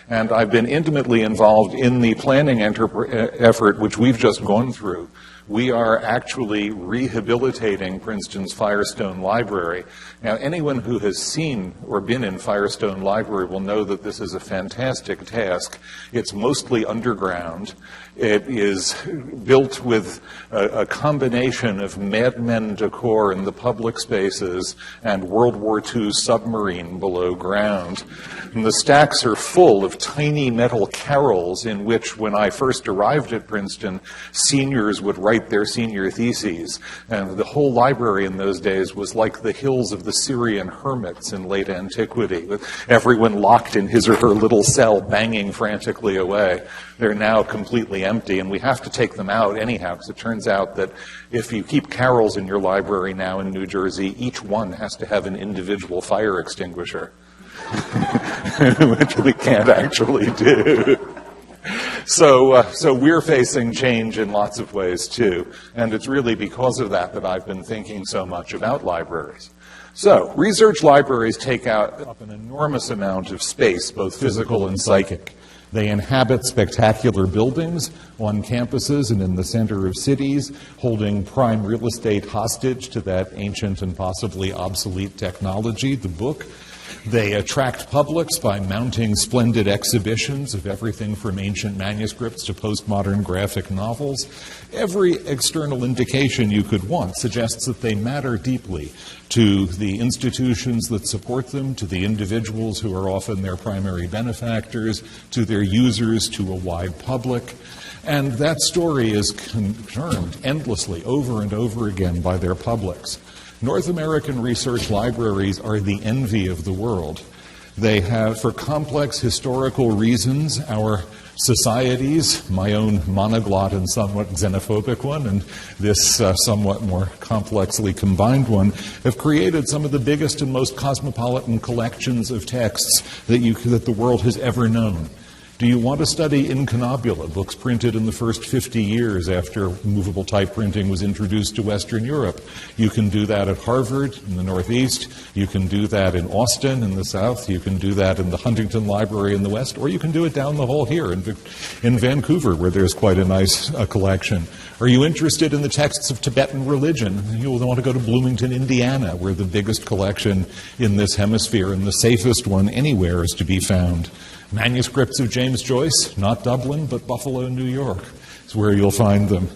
And I've been intimately involved in the planning effort which we've just gone through. We are actually rehabilitating Princeton's Firestone Library. Now, anyone who has seen or been in Firestone Library will know that this is a fantastic task. It's mostly underground. It is built with a combination of Mad Men decor in the public spaces and World War II submarine below ground. And the stacks are full of tiny metal carrels in which, when I first arrived at Princeton, seniors would write their senior theses. And the whole library in those days was like the hills of the Syrian hermits in late antiquity, with everyone locked in his or her little cell banging frantically away. They're now completely empty, and we have to take them out anyhow, because it turns out that if you keep carrels in your library now in New Jersey, each one has to have an individual fire extinguisher, which we can't actually do. So we're facing change in lots of ways, too, and it's really because of that that I've been thinking so much about libraries. So, research libraries take up an enormous amount of space, both physical and psychic. They inhabit spectacular buildings on campuses and in the center of cities, holding prime real estate hostage to that ancient and possibly obsolete technology, the book. They attract publics by mounting splendid exhibitions of everything from ancient manuscripts to postmodern graphic novels. Every external indication you could want suggests that they matter deeply to the institutions that support them, to the individuals who are often their primary benefactors, to their users, to a wide public. And that story is confirmed endlessly over and over again by their publics. North American research libraries are the envy of the world. They have, for complex historical reasons, our societies, my own monoglot and somewhat xenophobic one, and this somewhat more complexly combined one, have created some of the biggest and most cosmopolitan collections of texts that the world has ever known. Do you want to study incunabula, books printed in the first 50 years after movable type printing was introduced to Western Europe? You can do that at Harvard in the Northeast. You can do that in Austin in the South. You can do that in the Huntington Library in the West. Or you can do it down the hall here in Vancouver, where there's quite a nice collection. Are you interested in the texts of Tibetan religion? You'll want to go to Bloomington, Indiana, where the biggest collection in this hemisphere and the safest one anywhere is to be found. Manuscripts of James Joyce, not Dublin, but Buffalo, New York, is where you'll find them.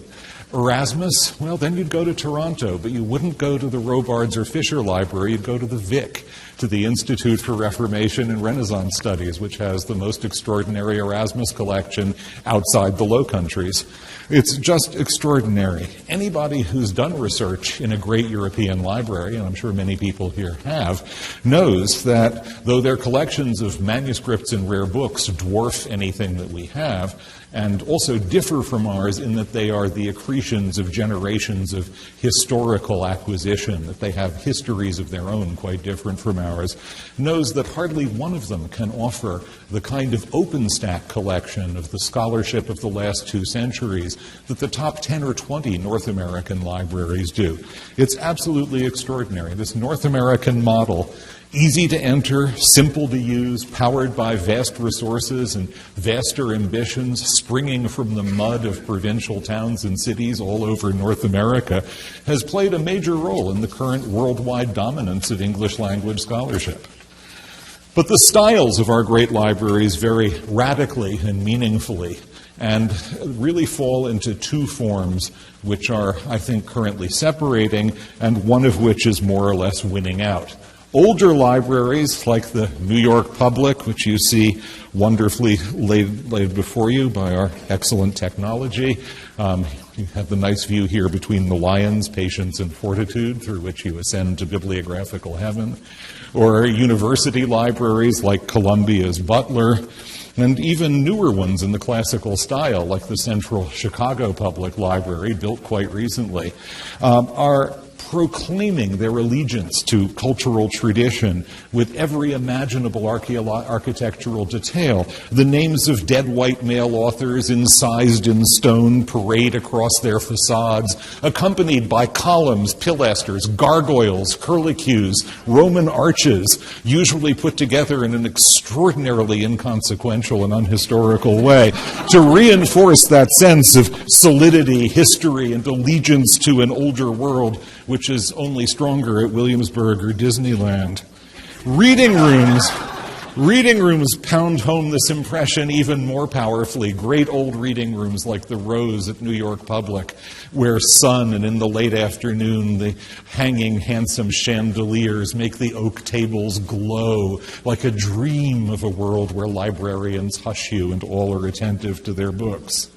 Erasmus, well, then you'd go to Toronto, but you wouldn't go to the Robards or Fisher Library, you'd go to the Vic, to the Institute for Reformation and Renaissance Studies, which has the most extraordinary Erasmus collection outside the Low Countries. It's just extraordinary. Anybody who's done research in a great European library, and I'm sure many people here have, knows that though their collections of manuscripts and rare books dwarf anything that we have, and also differ from ours in that they are the accretions of generations of historical acquisition, that they have histories of their own quite different from ours, knows that hardly one of them can offer the kind of OpenStack collection of the scholarship of the last 2 centuries that the top 10 or 20 North American libraries do. It's absolutely extraordinary. This North American model, easy to enter, simple to use, powered by vast resources and vaster ambitions, springing from the mud of provincial towns and cities all over North America, has played a major role in the current worldwide dominance of English language scholarship. But the styles of our great libraries vary radically and meaningfully, and really fall into 2 forms which are, I think, currently separating, and one of which is more or less winning out. Older libraries, like the New York Public, which you see wonderfully laid before you by our excellent technology. You have the nice view here between the lions, patience, and fortitude, through which you ascend to bibliographical heaven. Or university libraries like Columbia's Butler, and even newer ones in the classical style, like the Central Chicago Public Library, built quite recently, are proclaiming their allegiance to cultural tradition with every imaginable architectural detail. The names of dead white male authors incised in stone parade across their facades, accompanied by columns, pilasters, gargoyles, curlicues, Roman arches, usually put together in an extraordinarily inconsequential and unhistorical way to reinforce that sense of solidity, history, and allegiance to an older world, which is only stronger at Williamsburg or Disneyland. Reading rooms pound home this impression even more powerfully. Great old reading rooms like the Rose at New York Public, where sun and in the late afternoon the hanging handsome chandeliers make the oak tables glow like a dream of a world where librarians hush you and all are attentive to their books.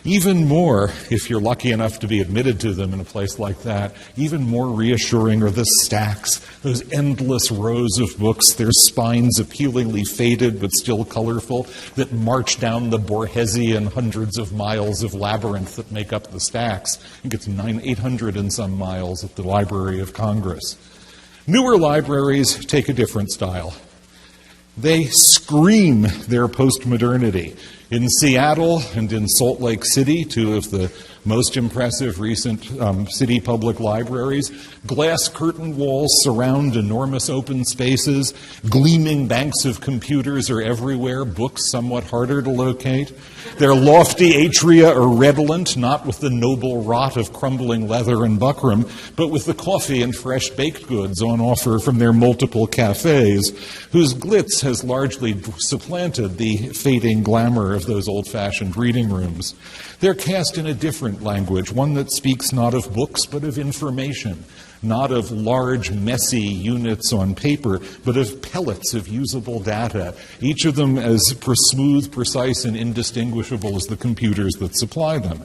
Even more, if you're lucky enough to be admitted to them in a place like that, even more reassuring are the stacks, those endless rows of books, their spines appealingly faded but still colorful, that march down the Borgesian hundreds of miles of labyrinth that make up the stacks. I think it's 800 and some miles at the Library of Congress. Newer libraries take a different style. They scream their postmodernity. In Seattle and in Salt Lake City, two of the most impressive recent city public libraries, glass curtain walls surround enormous open spaces, gleaming banks of computers are everywhere, books somewhat harder to locate. Their lofty atria are redolent, not with the noble rot of crumbling leather and buckram, but with the coffee and fresh baked goods on offer from their multiple cafes, whose glitz has largely supplanted the fading glamour of those old-fashioned reading rooms. They're cast in a different language, one that speaks not of books, but of information, not of large, messy units on paper, but of pellets of usable data, each of them as smooth, precise, and indistinguishable as the computers that supply them.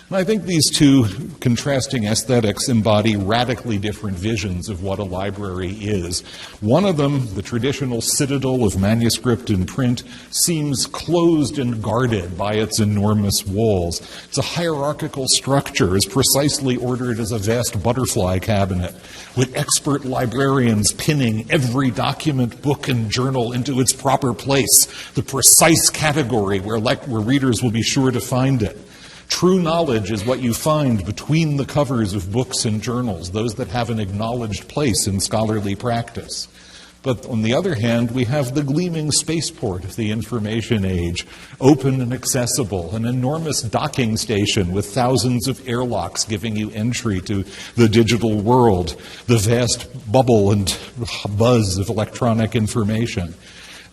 And I think these two contrasting aesthetics embody radically different visions of what a library is. One of them, the traditional citadel of manuscript and print, seems closed and guarded by its enormous walls. It's a hierarchical structure, as precisely ordered as a vast butterfly cabinet, with expert librarians pinning every document, book, and journal into its proper place, the precise category where readers will be sure to find it. True knowledge is what you find between the covers of books and journals, those that have an acknowledged place in scholarly practice. But on the other hand, we have the gleaming spaceport of the information age, open and accessible, an enormous docking station with thousands of airlocks giving you entry to the digital world, the vast bubble and buzz of electronic information.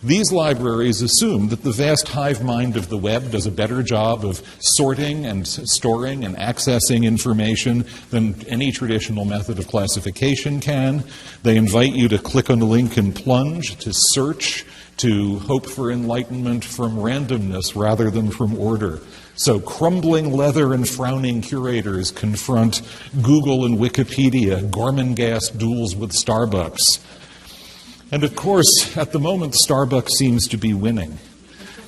These libraries assume that the vast hive mind of the web does a better job of sorting and storing and accessing information than any traditional method of classification can. They invite you to click on a link and plunge, to search, to hope for enlightenment from randomness rather than from order. So crumbling leather and frowning curators confront Google and Wikipedia, Gorman-Gas duels with Starbucks. And of course, at the moment, Starbucks seems to be winning.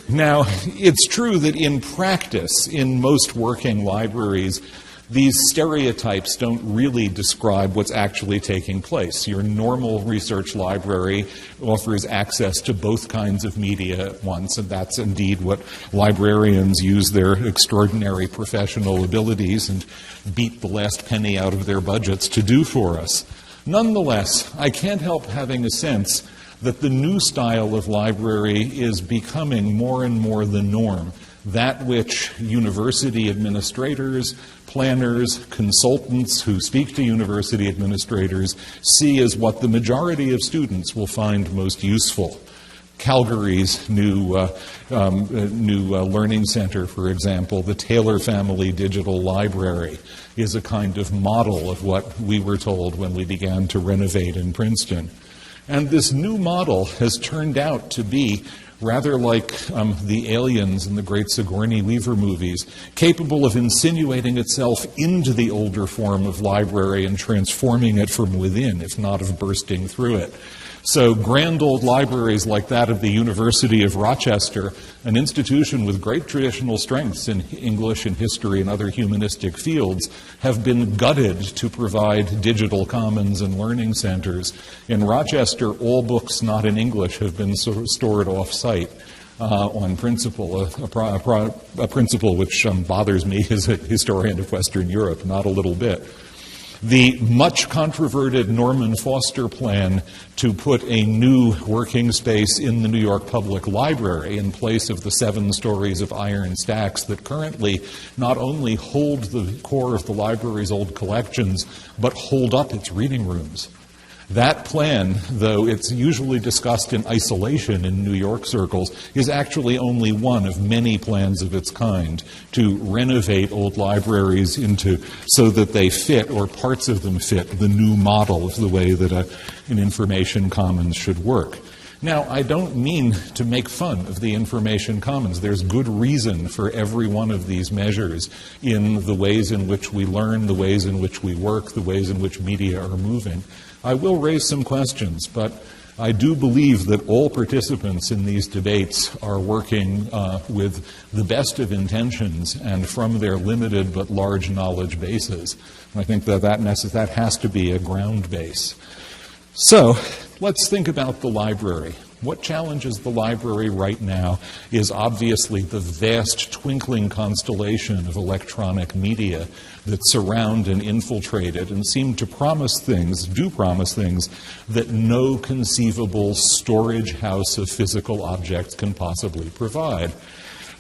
Now, it's true that in practice, in most working libraries, these stereotypes don't really describe what's actually taking place. Your normal research library offers access to both kinds of media at once, and that's indeed what librarians use their extraordinary professional abilities and beat the last penny out of their budgets to do for us. Nonetheless, I can't help having a sense that the new style of library is becoming more and more the norm, that which university administrators, planners, consultants who speak to university administrators see as what the majority of students will find most useful. Calgary's new learning center, for example, the Taylor Family Digital Library, is a kind of model of what we were told when we began to renovate in Princeton. And this new model has turned out to be rather like the aliens in the great Sigourney Weaver movies, capable of insinuating itself into the older form of library and transforming it from within, if not of bursting through it. So grand old libraries like that of the University of Rochester, an institution with great traditional strengths in English and history and other humanistic fields, have been gutted to provide digital commons and learning centers. In Rochester, all books not in English have been stored off-site. On principle, a principle which bothers me as a historian of Western Europe, not a little bit. The much controverted Norman Foster plan to put a new working space in the New York Public Library in place of the 7 stories of iron stacks that currently not only hold the core of the library's old collections, but hold up its reading rooms. That plan, though it's usually discussed in isolation in New York circles, is actually only one of many plans of its kind to renovate old libraries so that they fit, or parts of them fit, the new model of the way that an information commons should work. Now, I don't mean to make fun of the information commons. There's good reason for every one of these measures in the ways in which we learn, the ways in which we work, the ways in which media are moving. I will raise some questions, but I do believe that all participants in these debates are working with the best of intentions and from their limited but large knowledge bases. I think that has to be a ground base. So let's think about the library. What challenges the library right now is obviously the vast twinkling constellation of electronic media that surround and infiltrate it and seem to promise things that no conceivable storage house of physical objects can possibly provide.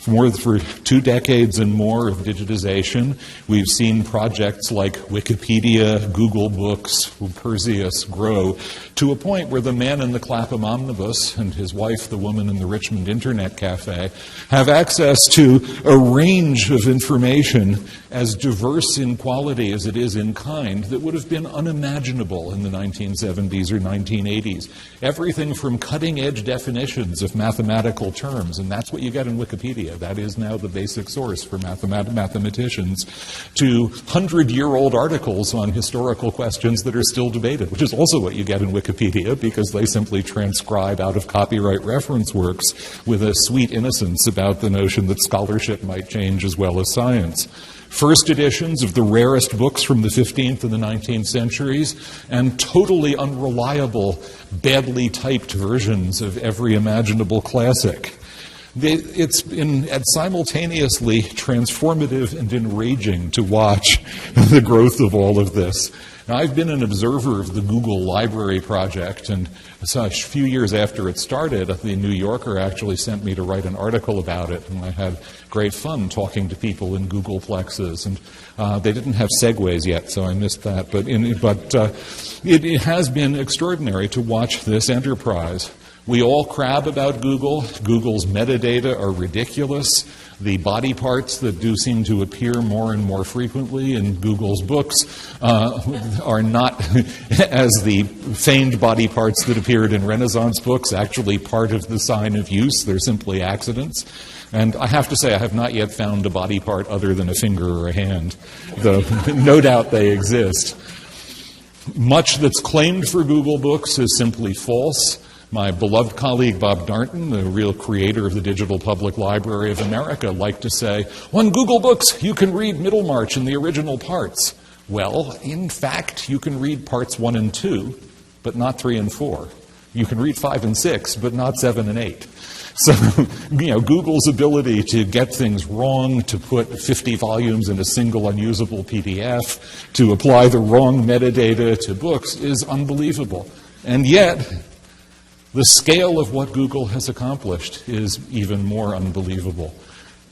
For 2 decades and more of digitization, we've seen projects like Wikipedia, Google Books, Perseus grow to a point where the man in the Clapham Omnibus and his wife, the woman in the Richmond Internet Cafe, have access to a range of information as diverse in quality as it is in kind that would have been unimaginable in the 1970s or 1980s. Everything from cutting-edge definitions of mathematical terms, and that's what you get in Wikipedia. That is now the basic source for mathematicians, to 100-year-old articles on historical questions that are still debated, which is also what you get in Wikipedia because they simply transcribe out of copyright reference works with a sweet innocence about the notion that scholarship might change as well as science. First editions of the rarest books from the 15th and the 19th centuries, and totally unreliable, badly typed versions of every imaginable classic. It's been simultaneously transformative and enraging to watch the growth of all of this. Now, I've been an observer of the Google Library project, and a few years after it started, the New Yorker actually sent me to write an article about it, and I had great fun talking to people in Googleplexes, and they didn't have segues yet, so I missed that. But it has been extraordinary to watch this enterprise. We all crab about Google. Google's metadata are ridiculous. The body parts that do seem to appear more and more frequently in Google's books are not, as the feigned body parts that appeared in Renaissance books, actually part of the sign of use. They're simply accidents. And I have to say, I have not yet found a body part other than a finger or a hand, though no doubt they exist. Much that's claimed for Google Books is simply false. My beloved colleague Bob Darnton, the real creator of the Digital Public Library of America, liked to say, on Google Books, you can read Middlemarch in the original parts. Well, in fact, you can read parts 1 and 2, but not 3 and 4. You can read 5 and 6, but not 7 and 8. So, Google's ability to get things wrong, to put 50 volumes in a single unusable PDF, to apply the wrong metadata to books is unbelievable. And yet, the scale of what Google has accomplished is even more unbelievable.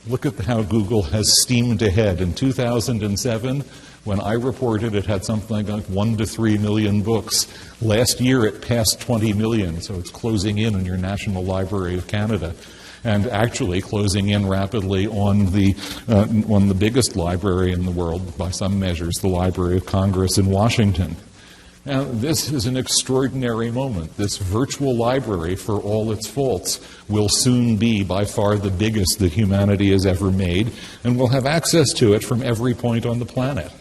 Look at how Google has steamed ahead. In 2007, when I reported, it had something like 1 to 3 million books. Last year, it passed 20 million, so it's closing in on your National Library of Canada, and actually closing in rapidly on the biggest library in the world, by some measures, the Library of Congress in Washington. Now, this is an extraordinary moment. This virtual library, for all its faults, will soon be by far the biggest that humanity has ever made, and we'll have access to it from every point on the planet.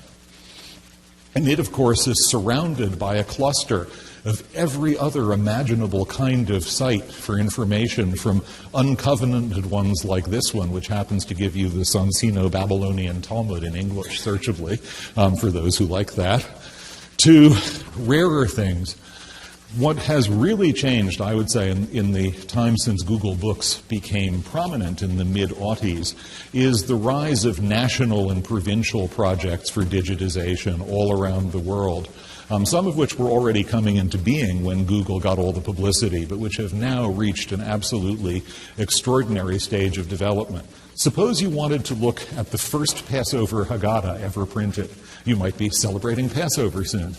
And it, of course, is surrounded by a cluster of every other imaginable kind of site for information, from uncovenanted ones like this one, which happens to give you the Sonsino-Babylonian Talmud in English, searchably, for those who like that, to rarer things. What has really changed, I would say, in the time since Google Books became prominent in the mid-aughties is the rise of national and provincial projects for digitization all around the world, some of which were already coming into being when Google got all the publicity, but which have now reached an absolutely extraordinary stage of development. Suppose you wanted to look at the first Passover Haggadah ever printed. You might be celebrating Passover soon.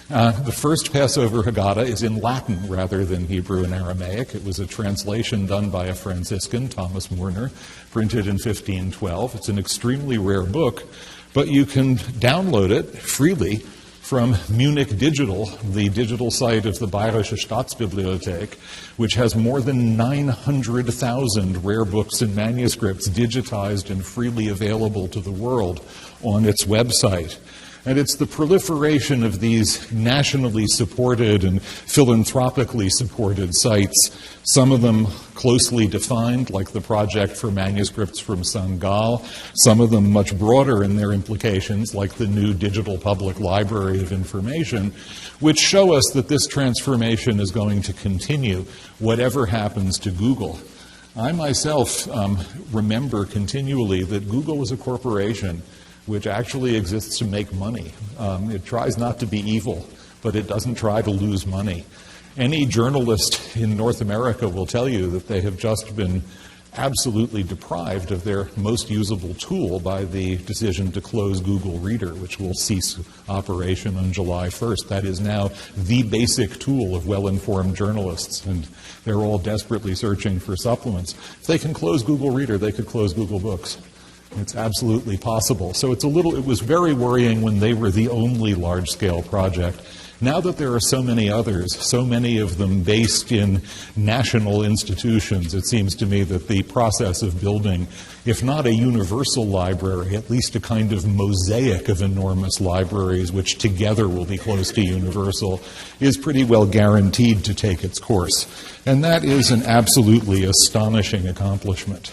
The first Passover Haggadah is in Latin rather than Hebrew and Aramaic. It was a translation done by a Franciscan, Thomas Mourner, printed in 1512. It's an extremely rare book, but you can download it freely from Munich Digital, the digital site of the Bayerische Staatsbibliothek, which has more than 900,000 rare books and manuscripts digitized and freely available to the world on its website. And it's the proliferation of these nationally supported and philanthropically supported sites, some of them closely defined, like the Project for Manuscripts from Sangal, some of them much broader in their implications, like the new Digital Public Library of Information, which show us that this transformation is going to continue, whatever happens to Google. I myself remember continually that Google is a corporation which actually exists to make money. It tries not to be evil, but it doesn't try to lose money. Any journalist in North America will tell you that they have just been absolutely deprived of their most usable tool by the decision to close Google Reader, which will cease operation on July 1st. That is now the basic tool of well-informed journalists, and they're all desperately searching for supplements. If they can close Google Reader, they could close Google Books. It's absolutely possible. So it was very worrying when they were the only large-scale project. Now that there are so many others, so many of them based in national institutions, it seems to me that the process of building, if not a universal library, at least a kind of mosaic of enormous libraries, which together will be close to universal, is pretty well guaranteed to take its course. And that is an absolutely astonishing accomplishment.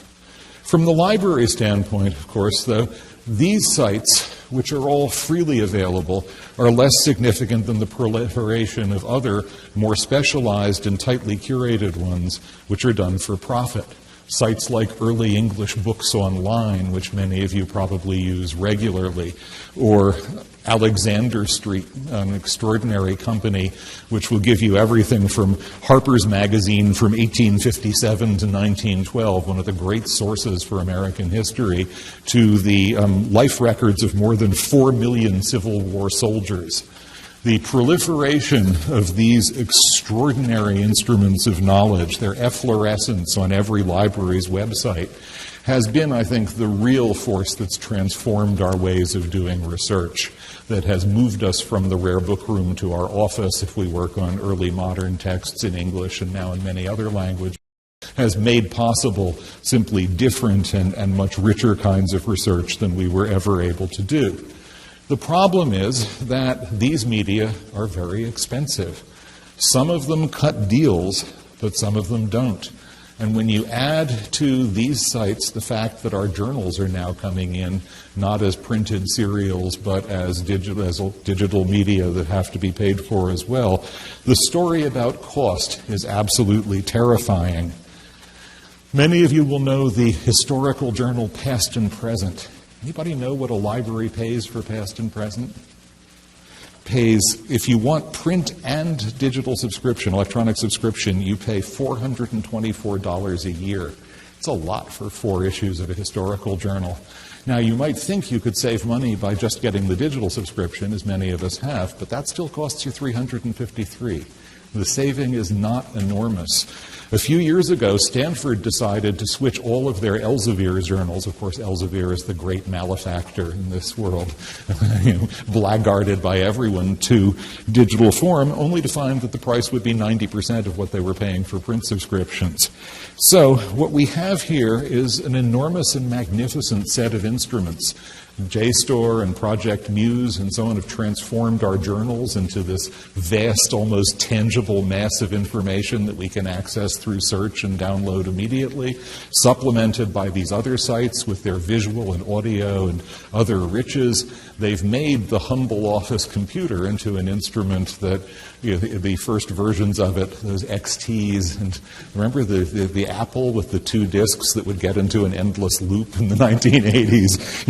From the library standpoint, of course, though, these sites, which are all freely available, are less significant than the proliferation of other, more specialized and tightly curated ones, which are done for profit. Sites like Early English Books Online, which many of you probably use regularly, or Alexander Street, an extraordinary company which will give you everything from Harper's Magazine from 1857 to 1912, one of the great sources for American history, to the life records of more than 4 million Civil War soldiers. The proliferation of these extraordinary instruments of knowledge, their efflorescence on every library's website, has been, I think, the real force that's transformed our ways of doing research, that has moved us from the rare book room to our office if we work on early modern texts in English and now in many other languages, has made possible simply different and much richer kinds of research than we were ever able to do. The problem is that these media are very expensive. Some of them cut deals, but some of them don't. And when you add to these sites the fact that our journals are now coming in not as printed serials, but as digital media that have to be paid for as well, the story about cost is absolutely terrifying. Many of you will know the historical journal Past and Present. Anybody know what a library pays for Past and Present? Pays, if you want print and digital subscription, electronic subscription, you pay $424 a year. It's a lot for 4 issues of a historical journal. Now, you might think you could save money by just getting the digital subscription, as many of us have, but that still costs you $353. The saving is not enormous. A few years ago, Stanford decided to switch all of their Elsevier journals. Of course, Elsevier is the great malefactor in this world, blackguarded by everyone, to digital form, only to find that the price would be 90% of what they were paying for print subscriptions. So what we have here is an enormous and magnificent set of instruments JSTOR and Project Muse and so on have transformed our journals into this vast, almost tangible mass of information that we can access through search and download immediately, supplemented by these other sites with their visual and audio and other riches. They've made the humble office computer into an instrument that, the first versions of it, those XTs, and remember the Apple with the 2 discs that would get into an endless loop in the 1980s,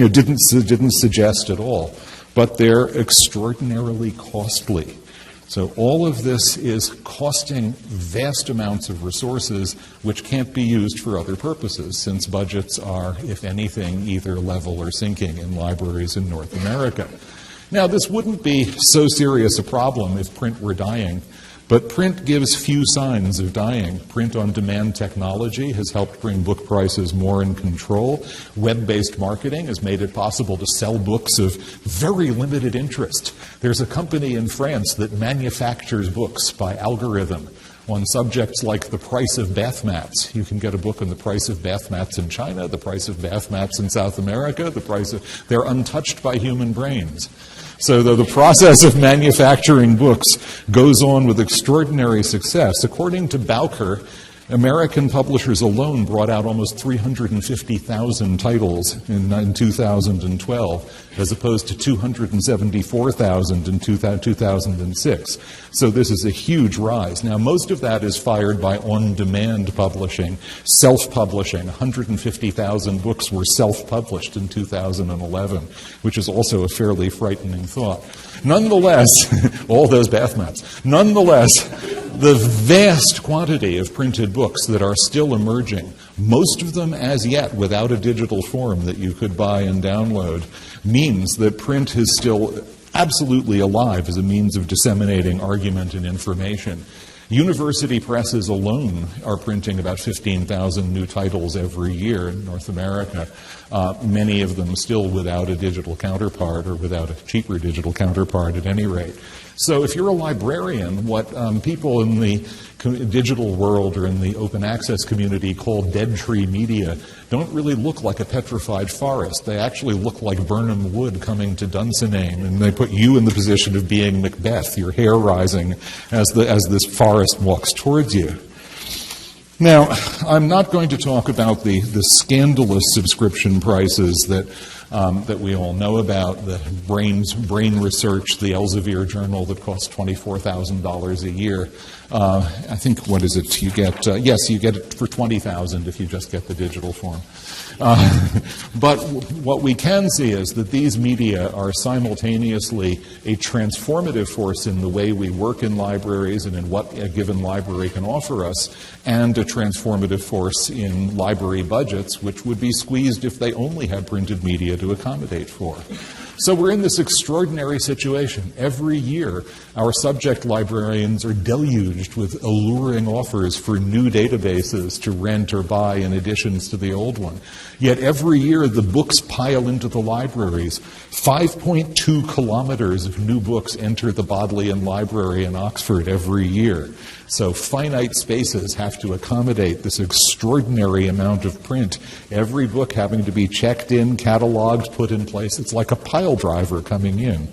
didn't suggest at all. But they're extraordinarily costly. So all of this is costing vast amounts of resources which can't be used for other purposes, since budgets are, if anything, either level or sinking in libraries in North America. Now, this wouldn't be so serious a problem if print were dying, but print gives few signs of dying. Print-on-demand technology has helped bring book prices more in control. Web-based marketing has made it possible to sell books of very limited interest. There's a company in France that manufactures books by algorithm on subjects like the price of bath mats. You can get a book on the price of bath mats in China, the price of bath mats in South America, they're untouched by human brains. So the process of manufacturing books goes on with extraordinary success. According to Bowker, American publishers alone brought out almost 350,000 titles in 2012, as opposed to 274,000 in 2006. So this is a huge rise. Now, most of that is fired by on-demand publishing, self-publishing. 150,000 books were self-published in 2011, which is also a fairly frightening thought. Nonetheless, all those bath mats. Nonetheless, the vast quantity of printed books that are still emerging, most of them as yet without a digital form that you could buy and download, means that print is still absolutely alive as a means of disseminating argument and information. University presses alone are printing about 15,000 new titles every year in North America, many of them still without a digital counterpart or without a cheaper digital counterpart at any rate. So if you're a librarian, what people in the digital world or in the open access community call dead tree media don't really look like a petrified forest. They actually look like Burnham Wood coming to Dunsinane, and they put you in the position of being Macbeth, your hair rising as this forest walks towards you. Now, I'm not going to talk about the scandalous subscription prices that we all know about, the brain research, the Elsevier Journal that costs $24,000 a year. I think, what is it? You get you get it for $20,000 if you just get the digital form. But what we can see is that these media are simultaneously a transformative force in the way we work in libraries and in what a given library can offer us, and a transformative force in library budgets, which would be squeezed if they only had printed media to accommodate for. So we're in this extraordinary situation. Every year, our subject librarians are deluged with alluring offers for new databases to rent or buy in additions to the old one. Yet every year, the books pile into the libraries. 5.2 kilometers of new books enter the Bodleian Library in Oxford every year. So finite spaces have to accommodate this extraordinary amount of print. Every book having to be checked in, cataloged, put in place. It's like a pile driver coming in.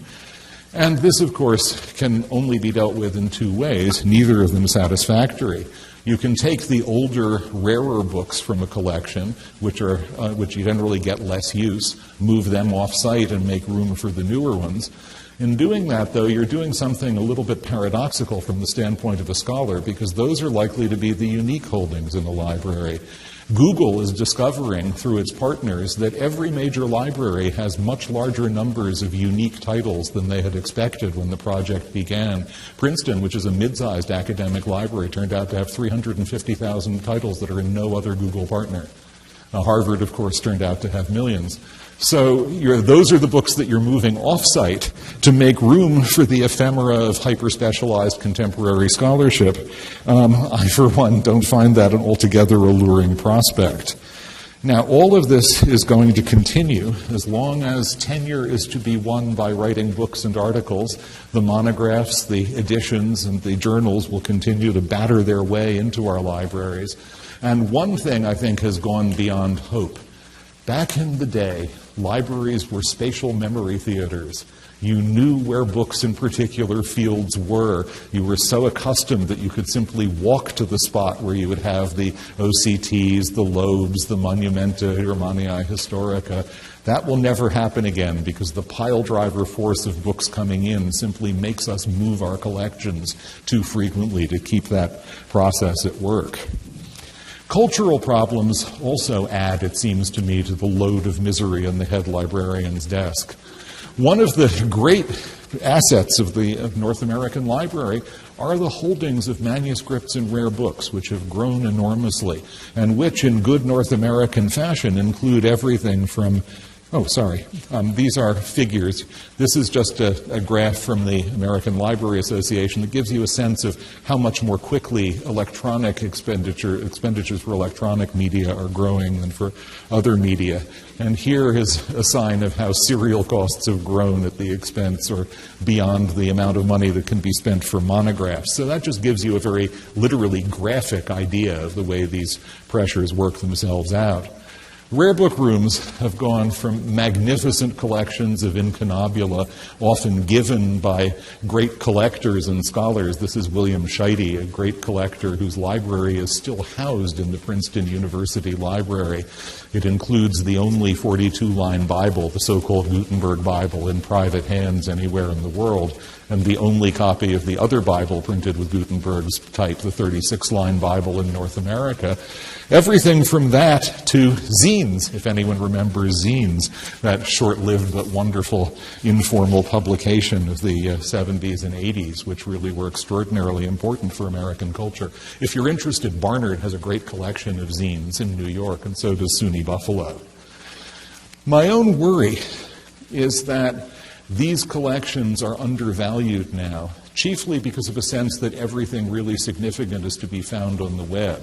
And this, of course, can only be dealt with in two ways, neither of them satisfactory. You can take the older, rarer books from a collection, which you generally get less use, move them off-site and make room for the newer ones. In doing that, though, you're doing something a little bit paradoxical from the standpoint of a scholar, because those are likely to be the unique holdings in the library. Google is discovering through its partners that every major library has much larger numbers of unique titles than they had expected when the project began. Princeton, which is a mid-sized academic library, turned out to have 350,000 titles that are in no other Google partner. Harvard, of course, turned out to have millions. So those are the books that you're moving off-site to make room for the ephemera of hyper-specialized contemporary scholarship. I, for one, don't find that an altogether alluring prospect. Now, all of this is going to continue as long as tenure is to be won by writing books and articles. The monographs, the editions, and the journals will continue to batter their way into our libraries. And one thing, I think, has gone beyond hope. Back in the day, libraries were spatial memory theaters. You knew where books in particular fields were. You were so accustomed that you could simply walk to the spot where you would have the OCTs, the Lobes, the Monumenta Germaniae Historica. That will never happen again because the pile driver force of books coming in simply makes us move our collections too frequently to keep that process at work. Cultural problems also add, it seems to me, to the load of misery on the head librarian's desk. One of the great assets of the North American Library are the holdings of manuscripts and rare books, which have grown enormously, and which, in good North American fashion, include everything from these are figures. This is just a graph from the American Library Association that gives you a sense of how much more quickly electronic expenditures for electronic media are growing than for other media. And here is a sign of how serial costs have grown at the expense or beyond the amount of money that can be spent for monographs. So that just gives you a very literally graphic idea of the way these pressures work themselves out. Rare book rooms have gone from magnificent collections of incunabula, often given by great collectors and scholars. This is William Scheide, a great collector whose library is still housed in the Princeton University Library. It includes the only 42-line Bible, the so-called Gutenberg Bible, in private hands anywhere in the world, and the only copy of the other Bible printed with Gutenberg's type, the 36-line Bible in North America. Everything from that to zines, if anyone remembers zines, that short-lived but wonderful informal publication of the 70s and 80s, which really were extraordinarily important for American culture. If you're interested, Barnard has a great collection of zines in New York, and so does SUNY Buffalo. My own worry is that these collections are undervalued now, chiefly because of a sense that everything really significant is to be found on the web.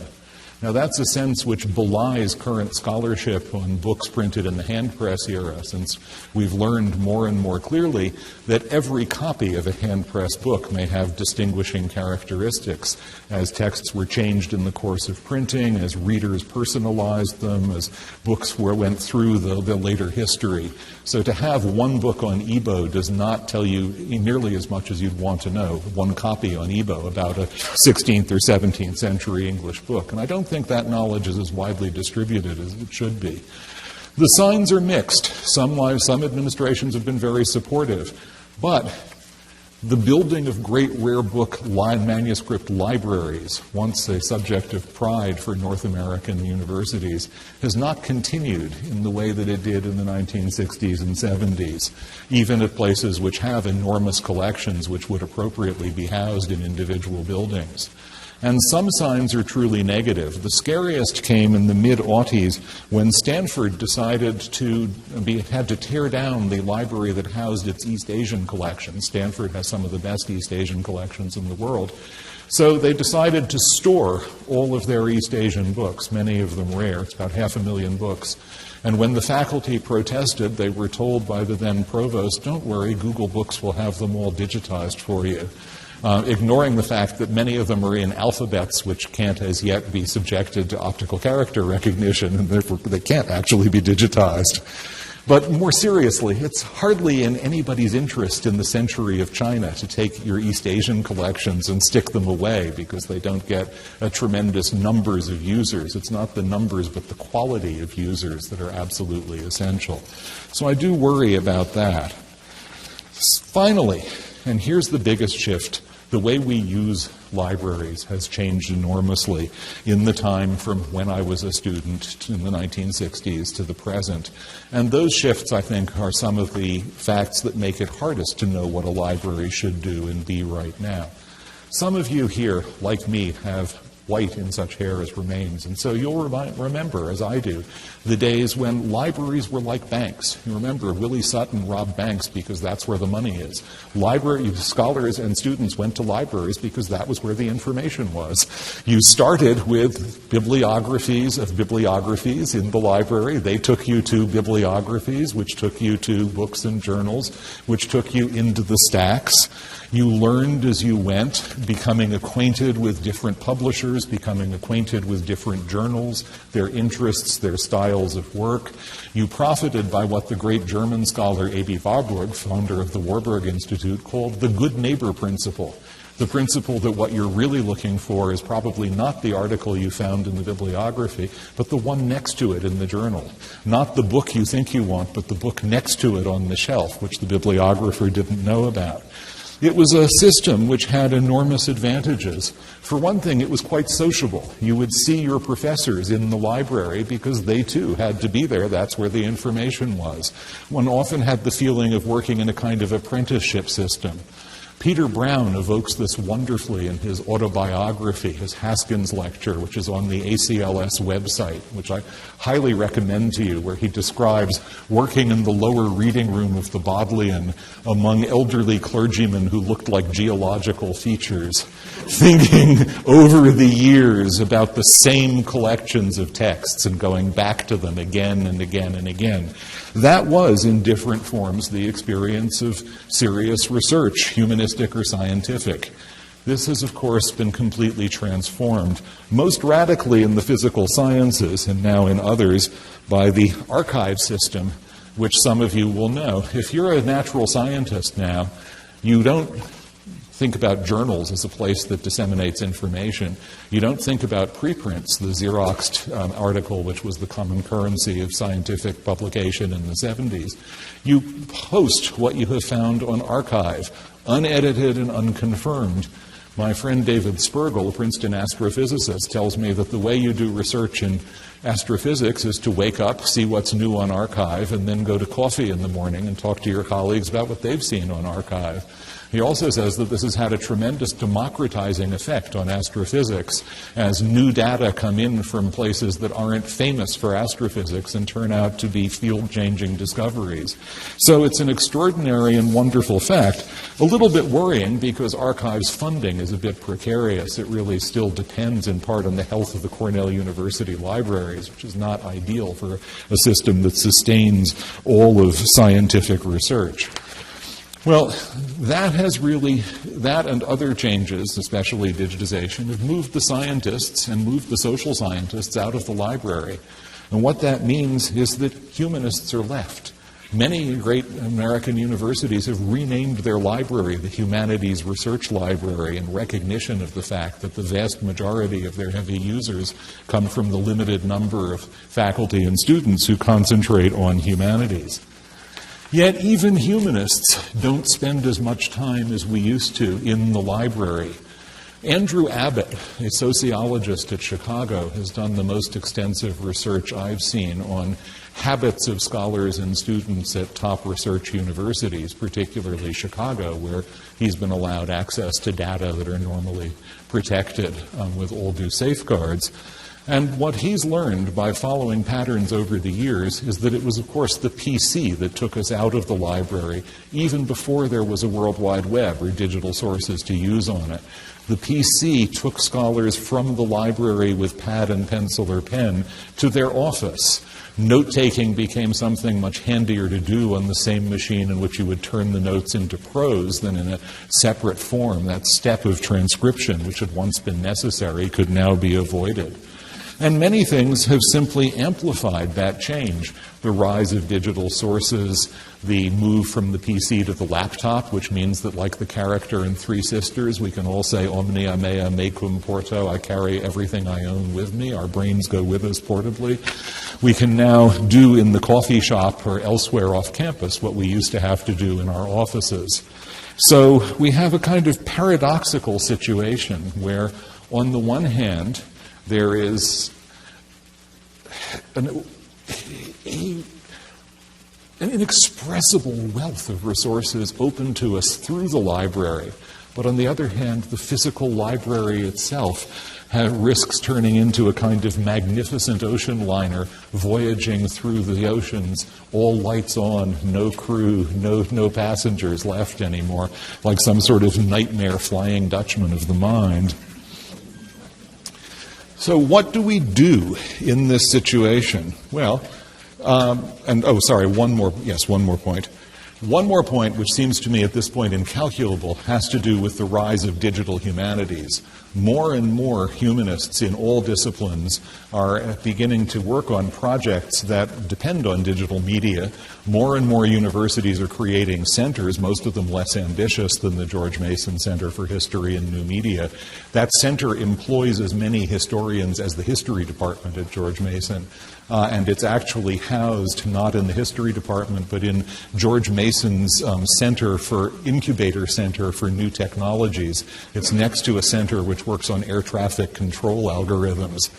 Now, that's a sense which belies current scholarship on books printed in the hand press era, since we've learned more and more clearly that every copy of a hand press book may have distinguishing characteristics as texts were changed in the course of printing, as readers personalized them, as books went through the later history. So to have one book on Igbo does not tell you nearly as much as you'd want to know, one copy on Igbo about a 16th or 17th century English book. And I don't think that knowledge is as widely distributed as it should be. The signs are mixed. Some administrations have been very supportive, but the building of great rare book manuscript libraries, once a subject of pride for North American universities, has not continued in the way that it did in the 1960s and 70s, even at places which have enormous collections which would appropriately be housed in individual buildings. And some signs are truly negative. The scariest came in the mid-aughties when Stanford decided had to tear down the library that housed its East Asian collection. Stanford has some of the best East Asian collections in the world. So they decided to store all of their East Asian books, many of them rare. It's about 500,000 books. And when the faculty protested, they were told by the then provost, "Don't worry, Google Books will have them all digitized for you." Ignoring the fact that many of them are in alphabets which can't as yet be subjected to optical character recognition, and therefore they can't actually be digitized. But more seriously, it's hardly in anybody's interest in the century of China to take your East Asian collections and stick them away because they don't get a tremendous numbers of users. It's not the numbers but the quality of users that are absolutely essential. So I do worry about that. Finally, and here's the biggest shift, the way we use libraries has changed enormously in the time from when I was a student in the 1960s to the present. And those shifts, I think, are some of the facts that make it hardest to know what a library should do and be right now. Some of you here, like me, have white in such hair as remains. And so you'll remember, as I do, the days when libraries were like banks. You remember Willie Sutton robbed banks because that's where the money is. Library scholars and students went to libraries because that was where the information was. You started with bibliographies of bibliographies in the library. They took you to bibliographies, which took you to books and journals, which took you into the stacks. You learned as you went, becoming acquainted with different publishers readers, becoming acquainted with different journals, their interests, their styles of work. You profited by what the great German scholar A.B. Warburg, founder of the Warburg Institute, called the good neighbor principle. The principle that what you're really looking for is probably not the article you found in the bibliography, but the one next to it in the journal. Not the book you think you want, but the book next to it on the shelf, which the bibliographer didn't know about. It was a system which had enormous advantages. For one thing, it was quite sociable. You would see your professors in the library because they, too, had to be there. That's where the information was. One often had the feeling of working in a kind of apprenticeship system. Peter Brown evokes this wonderfully in his autobiography, his Haskins lecture, which is on the ACLS website, which I highly recommend to you, where he describes working in the lower reading room of the Bodleian among elderly clergymen who looked like geological features, thinking over the years about the same collections of texts and going back to them again and again and again. That was, in different forms, the experience of serious research, humanistic or scientific. This has, of course, been completely transformed, most radically in the physical sciences and now in others by the archive system, which some of you will know. If you're a natural scientist now, you don't think about journals as a place that disseminates information. You don't think about preprints, the Xeroxed article, which was the common currency of scientific publication in the 70s. You post what you have found on archive, unedited and unconfirmed. My friend David Spergel, a Princeton astrophysicist, tells me that the way you do research in astrophysics is to wake up, see what's new on archive, and then go to coffee in the morning and talk to your colleagues about what they've seen on archive. He also says that this has had a tremendous democratizing effect on astrophysics as new data come in from places that aren't famous for astrophysics and turn out to be field-changing discoveries. So it's an extraordinary and wonderful fact. A little bit worrying because archives funding is a bit precarious. It really still depends in part on the health of the Cornell University libraries, which is not ideal for a system that sustains all of scientific research. Well, that and other changes, especially digitization, have moved the scientists and moved the social scientists out of the library. And what that means is that humanists are left. Many great American universities have renamed their library the Humanities Research Library in recognition of the fact that the vast majority of their heavy users come from the limited number of faculty and students who concentrate on humanities. Yet even humanists don't spend as much time as we used to in the library. Andrew Abbott, a sociologist at Chicago, has done the most extensive research I've seen on habits of scholars and students at top research universities, particularly Chicago, where he's been allowed access to data that are normally protected with all due safeguards. And what he's learned by following patterns over the years is that it was, of course, the PC that took us out of the library, even before there was a World Wide Web or digital sources to use on it. The PC took scholars from the library with pad and pencil or pen to their office. Note-taking became something much handier to do on the same machine in which you would turn the notes into prose than in a separate form. That step of transcription, which had once been necessary, could now be avoided. And many things have simply amplified that change. The rise of digital sources, the move from the PC to the laptop, which means that, like the character in Three Sisters, we can all say, omnia mea mecum porto, I carry everything I own with me. Our brains go with us portably. We can now do in the coffee shop or elsewhere off campus what we used to have to do in our offices. So we have a kind of paradoxical situation where, on the one hand, there is an inexpressible wealth of resources open to us through the library. But on the other hand, the physical library itself risks turning into a kind of magnificent ocean liner voyaging through the oceans, all lights on, no crew, no passengers left anymore, like some sort of nightmare Flying Dutchman of the mind. So what do we do in this situation? Well, one more point. One more point, which seems to me at this point incalculable, has to do with the rise of digital humanities. More and more humanists in all disciplines are beginning to work on projects that depend on digital media. More and more universities are creating centers, most of them less ambitious than the George Mason Center for History and New Media. That center employs as many historians as the history department at George Mason. And it's actually housed not in the history department, but in George Mason's incubator center for new technologies. It's next to a center which works on air traffic control algorithms.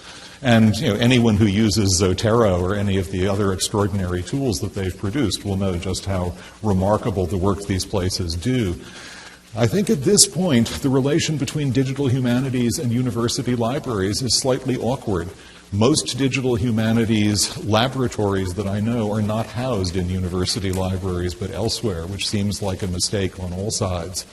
And anyone who uses Zotero or any of the other extraordinary tools that they've produced will know just how remarkable the work these places do. I think at this point, the relation between digital humanities and university libraries is slightly awkward. Most digital humanities laboratories that I know are not housed in university libraries but elsewhere, which seems like a mistake on all sides.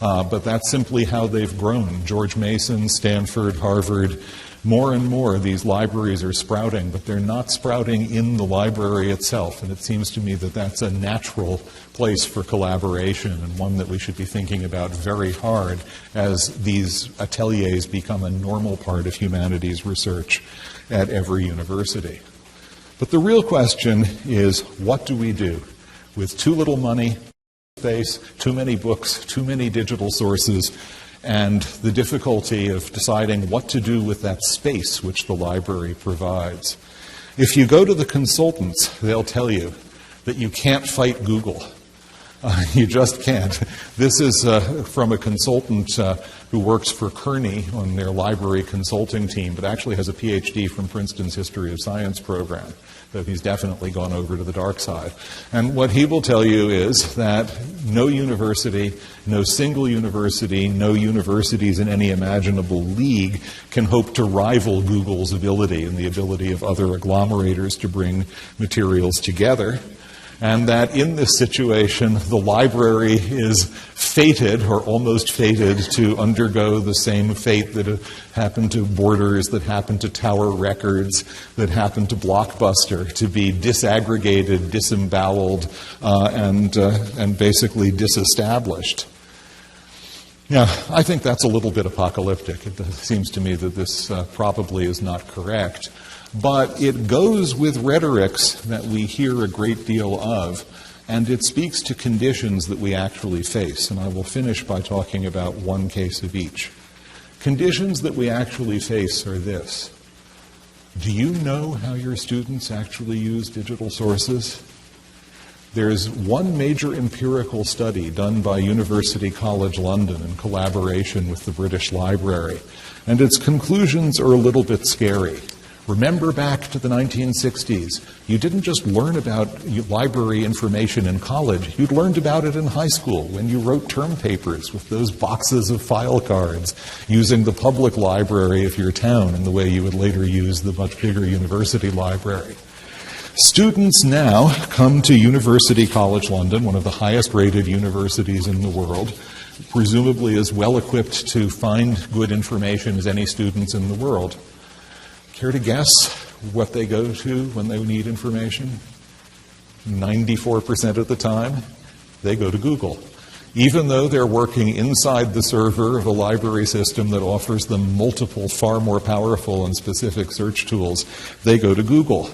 But that's simply how they've grown. George Mason, Stanford, Harvard, more and more these libraries are sprouting, but they're not sprouting in the library itself. And it seems to me that that's a natural place for collaboration and one that we should be thinking about very hard as these ateliers become a normal part of humanities research at every university. But the real question is, what do we do with too little money, space, too many books, too many digital sources, and the difficulty of deciding what to do with that space which the library provides? If you go to the consultants, they'll tell you that you can't fight Google. You just can't. This is from a consultant who works for Kearney on their library consulting team, but actually has a PhD from Princeton's History of Science program. So he's definitely gone over to the dark side. And what he will tell you is that no university, no single university, no universities in any imaginable league can hope to rival Google's ability and the ability of other agglomerators to bring materials together. And that in this situation, the library is fated, or almost fated, to undergo the same fate that happened to Borders, that happened to Tower Records, that happened to Blockbuster, to be disaggregated, disemboweled, and basically disestablished. Now, I think that's a little bit apocalyptic. It seems to me that this probably is not correct. But it goes with rhetorics that we hear a great deal of, and it speaks to conditions that we actually face. And I will finish by talking about one case of each. Conditions that we actually face are this. Do you know how your students actually use digital sources? There's one major empirical study done by University College London in collaboration with the British Library, and its conclusions are a little bit scary. Remember back to the 1960s, you didn't just learn about library information in college, you'd learned about it in high school when you wrote term papers with those boxes of file cards, using the public library of your town in the way you would later use the much bigger university library. Students now come to University College London, one of the highest rated universities in the world, presumably as well equipped to find good information as any students in the world. Care to guess what they go to when they need information? 94% of the time, they go to Google. Even though they're working inside the server of a library system that offers them multiple, far more powerful and specific search tools, they go to Google.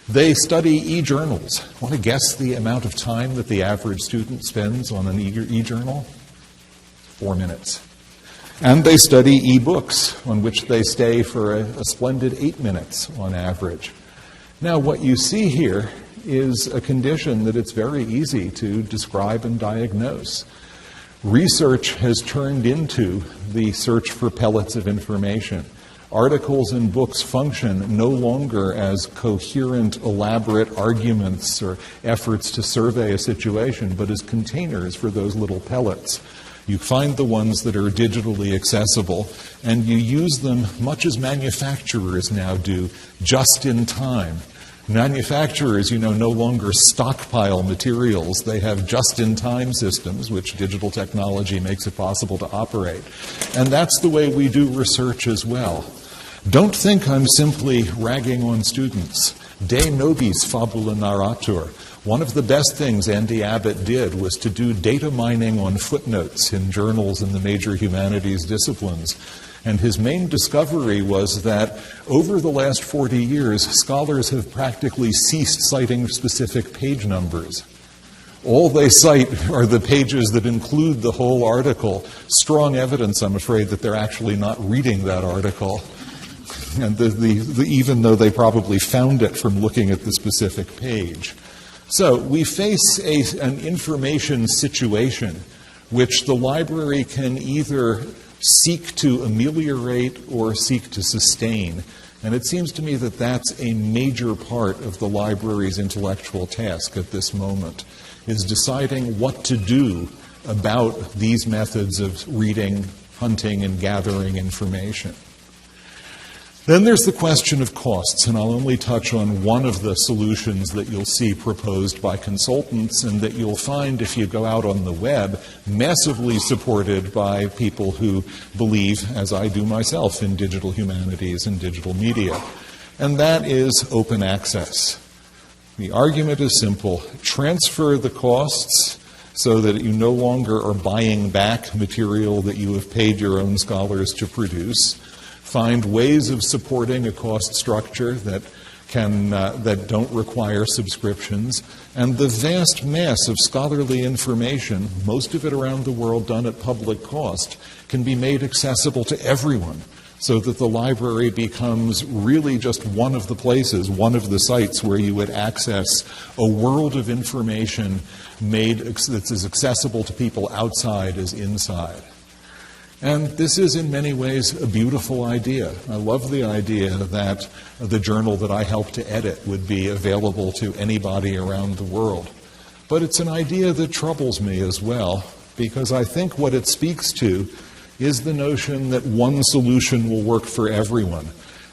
They study e-journals. Want to guess the amount of time that the average student spends on an e-journal? 4 minutes. And they study e-books, on which they stay for a splendid 8 minutes on average. Now, what you see here is a condition that it's very easy to describe and diagnose. Research has turned into the search for pellets of information. Articles and books function no longer as coherent, elaborate arguments or efforts to survey a situation, but as containers for those little pellets. You find the ones that are digitally accessible, and you use them much as manufacturers now do, just in time. Manufacturers, no longer stockpile materials. They have just-in-time systems, which digital technology makes it possible to operate. And that's the way we do research as well. Don't think I'm simply ragging on students. De nobis fabula narratur. One of the best things Andy Abbott did was to do data mining on footnotes in journals in the major humanities disciplines. And his main discovery was that over the last 40 years, scholars have practically ceased citing specific page numbers. All they cite are the pages that include the whole article. Strong evidence, I'm afraid, that they're actually not reading that article, and even though they probably found it from looking at the specific page. So we face an information situation which the library can either seek to ameliorate or seek to sustain. And it seems to me that that's a major part of the library's intellectual task at this moment, is deciding what to do about these methods of reading, hunting, and gathering information. Then there's the question of costs, and I'll only touch on one of the solutions that you'll see proposed by consultants and that you'll find if you go out on the web, massively supported by people who believe, as I do myself, in digital humanities and digital media. And that is open access. The argument is simple. Transfer the costs so that you no longer are buying back material that you have paid your own scholars to produce. Find ways of supporting a cost structure that don't require subscriptions, and the vast mass of scholarly information, most of it around the world done at public cost, can be made accessible to everyone, so that the library becomes really just one of the places, one of the sites where you would access a world of information that's as accessible to people outside as inside. And this is in many ways a beautiful idea. I love the idea that the journal that I helped to edit would be available to anybody around the world. But it's an idea that troubles me as well, because I think what it speaks to is the notion that one solution will work for everyone,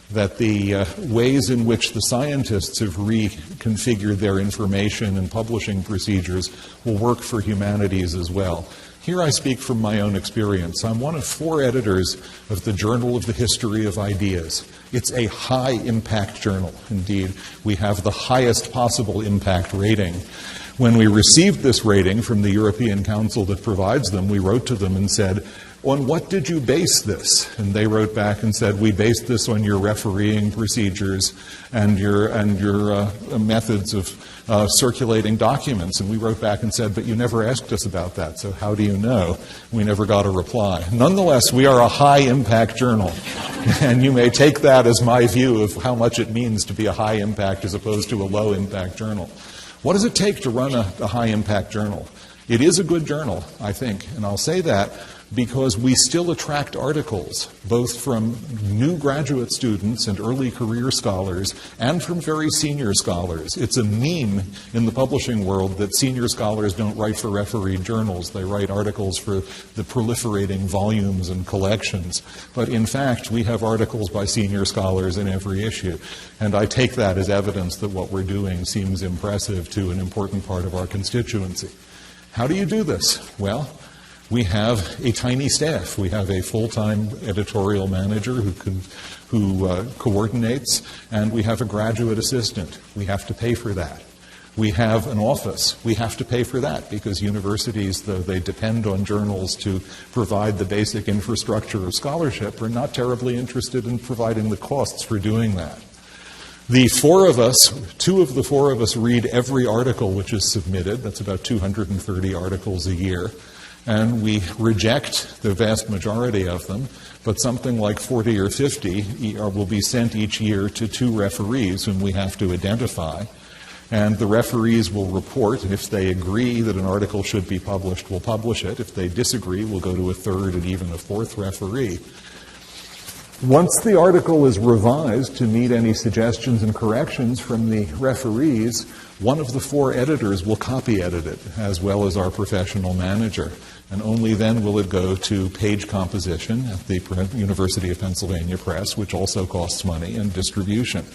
that the ways in which the scientists have reconfigured their information and publishing procedures will work for humanities as well. Here I speak from my own experience. I'm one of 4 editors of the Journal of the History of Ideas. It's a high-impact journal. Indeed, we have the highest possible impact rating. When we received this rating from the European Council that provides them, we wrote to them and said, "On what did you base this?" And they wrote back and said, "We based this on your refereeing procedures and your methods of circulating documents." And we wrote back and said, "But you never asked us about that, so how do you know?" We never got a reply. Nonetheless, we are a high-impact journal, and you may take that as my view of how much it means to be a high-impact as opposed to a low-impact journal. What does it take to run a high-impact journal? It is a good journal, I think, and I'll say that because we still attract articles, both from new graduate students and early career scholars, and from very senior scholars. It's a meme in the publishing world that senior scholars don't write for refereed journals. They write articles for the proliferating volumes and collections. But in fact, we have articles by senior scholars in every issue. And I take that as evidence that what we're doing seems impressive to an important part of our constituency. How do you do this? Well, we have a tiny staff. We have a full-time editorial manager who coordinates, and we have a graduate assistant. We have to pay for that. We have an office. We have to pay for that because universities, though they depend on journals to provide the basic infrastructure of scholarship, are not terribly interested in providing the costs for doing that. The 4 of us, 2 of the 4 of us read every article which is submitted. That's about 230 articles a year. And we reject the vast majority of them, but something like 40 or 50 will be sent each year to 2 referees whom we have to identify. And the referees will report, and if they agree that an article should be published, we'll publish it. If they disagree, we'll go to a 3rd and even a 4th referee. Once the article is revised to meet any suggestions and corrections from the referees, one of the 4 editors will copy edit it, as well as our professional manager. And only then will it go to page composition at the University of Pennsylvania Press, which also costs money, and distribution.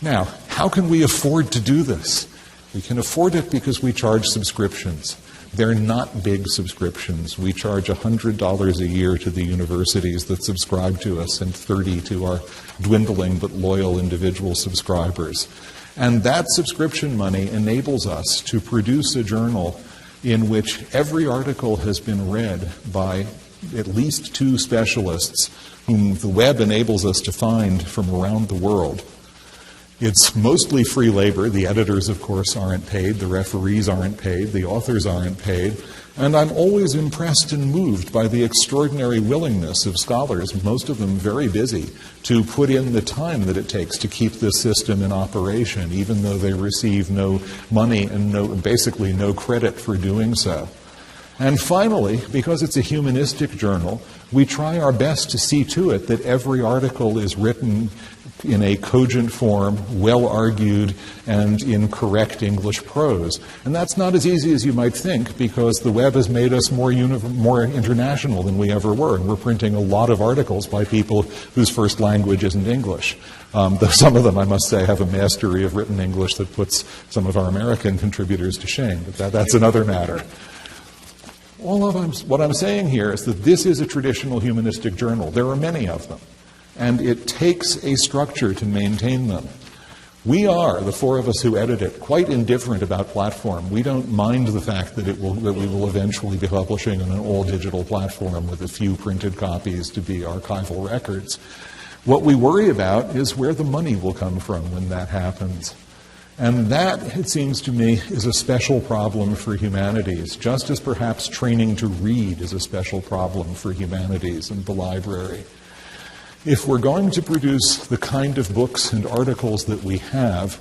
Now, how can we afford to do this? We can afford it because we charge subscriptions. They're not big subscriptions. We charge $100 a year to the universities that subscribe to us and $30 to our dwindling but loyal individual subscribers. And that subscription money enables us to produce a journal in which every article has been read by at least 2 specialists whom the web enables us to find from around the world. It's mostly free labor. The editors, of course, aren't paid. The referees aren't paid. The authors aren't paid. And I'm always impressed and moved by the extraordinary willingness of scholars, most of them very busy, to put in the time that it takes to keep this system in operation, even though they receive no money and basically no credit for doing so. And finally, because it's a humanistic journal, we try our best to see to it that every article is written in a cogent form, well-argued, and in correct English prose. And that's not as easy as you might think, because the web has made us more international than we ever were, and we're printing a lot of articles by people whose first language isn't English. Though some of them, I must say, have a mastery of written English that puts some of our American contributors to shame, but that's another matter. What I'm saying here is that this is a traditional humanistic journal. There are many of them. And it takes a structure to maintain them. We are, the 4 of us who edit it, quite indifferent about platform. We don't mind the fact that we will eventually be publishing on an all-digital platform with a few printed copies to be archival records. What we worry about is where the money will come from when that happens. And that, it seems to me, is a special problem for humanities, just as perhaps training to read is a special problem for humanities and the library. If we're going to produce the kind of books and articles that we have,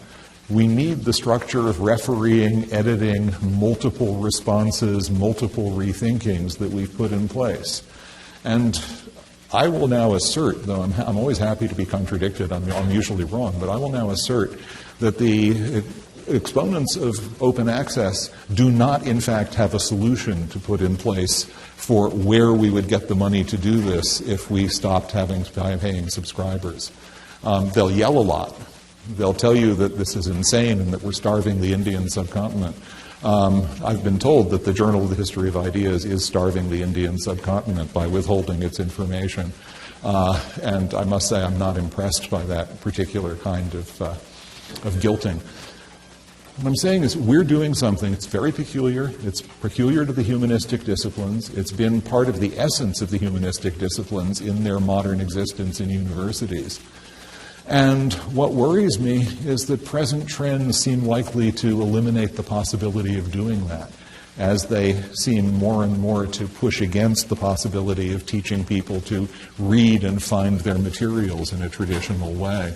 we need the structure of refereeing, editing, multiple responses, multiple rethinkings that we've put in place. And I will now assert, though I'm always happy to be contradicted, I'm usually wrong, but I will now assert that the exponents of open access do not, in fact, have a solution to put in place for where we would get the money to do this if we stopped paying subscribers. They'll yell a lot. They'll tell you that this is insane and that we're starving the Indian subcontinent. I've been told that the Journal of the History of Ideas is starving the Indian subcontinent by withholding its information. And I must say I'm not impressed by that particular kind of guilting. What I'm saying is we're doing something that's very peculiar. It's peculiar to the humanistic disciplines. It's been part of the essence of the humanistic disciplines in their modern existence in universities. And what worries me is that present trends seem likely to eliminate the possibility of doing that, as they seem more and more to push against the possibility of teaching people to read and find their materials in a traditional way.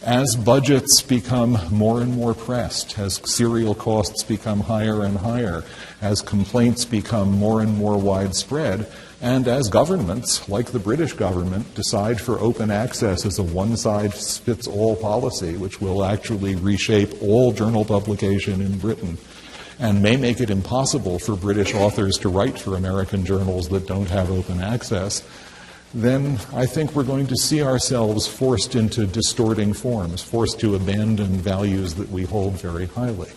As budgets become more and more pressed, as serial costs become higher and higher, as complaints become more and more widespread, and as governments, like the British government, decide for open access as a one-size-fits-all policy, which will actually reshape all journal publication in Britain, and may make it impossible for British authors to write for American journals that don't have open access, then I think we're going to see ourselves forced into distorting forms, forced to abandon values that we hold very highly.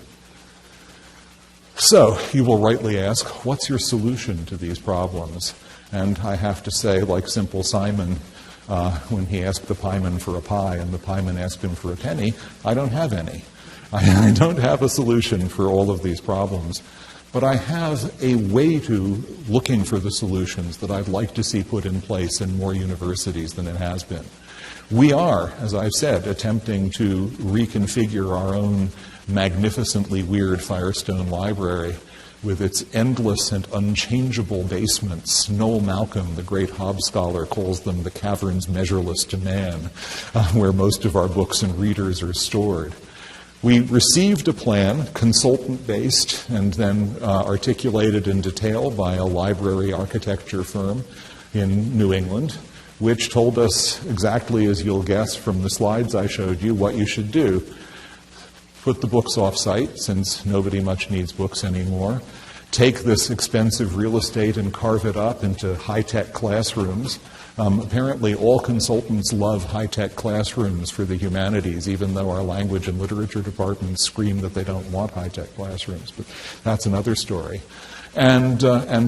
So, you will rightly ask, what's your solution to these problems? And I have to say, like Simple Simon, when he asked the pieman for a pie and the pieman asked him for a penny, I don't have any. I don't have a solution for all of these problems. But I have a way to looking for the solutions that I'd like to see put in place in more universities than it has been. We are, as I've said, attempting to reconfigure our own magnificently weird Firestone library with its endless and unchangeable basements. Noel Malcolm, the great Hobbes scholar, calls them the caverns measureless to man, where most of our books and readers are stored. We received a plan, consultant-based, and then articulated in detail by a library architecture firm in New England, which told us exactly, as you'll guess from the slides I showed you, what you should do. Put the books off-site, since nobody much needs books anymore. Take this expensive real estate and carve it up into high-tech classrooms. Apparently, all consultants love high-tech classrooms for the humanities, even though our language and literature departments scream that they don't want high-tech classrooms. But that's another story. And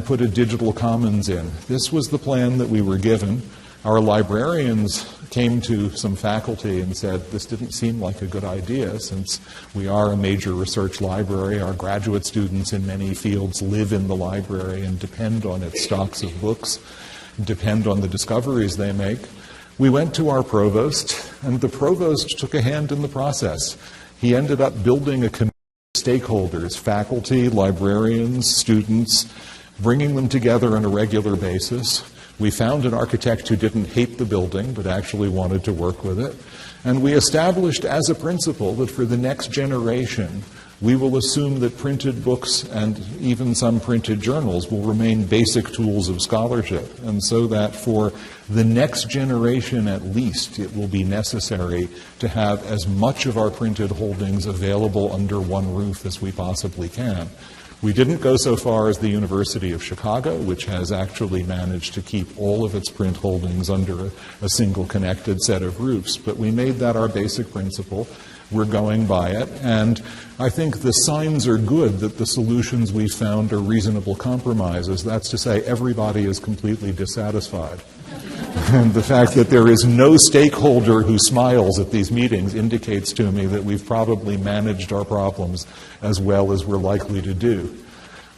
put a digital commons in. This was the plan that we were given. Our librarians came to some faculty and said, this didn't seem like a good idea since we are a major research library. Our graduate students in many fields live in the library and depend on its stocks of books, depend on the discoveries they make. We went to our provost, and the provost took a hand in the process. He ended up building a committee of stakeholders, faculty, librarians, students, bringing them together on a regular basis. We found an architect who didn't hate the building but actually wanted to work with it. And we established as a principle that for the next generation, we will assume that printed books and even some printed journals will remain basic tools of scholarship, and so that for the next generation at least, it will be necessary to have as much of our printed holdings available under one roof as we possibly can. We didn't go so far as the University of Chicago, which has actually managed to keep all of its print holdings under a single connected set of roofs, but we made that our basic principle. We're going by it, and I think the signs are good that the solutions we found are reasonable compromises. That's to say, everybody is completely dissatisfied. And the fact that there is no stakeholder who smiles at these meetings indicates to me that we've probably managed our problems as well as we're likely to do.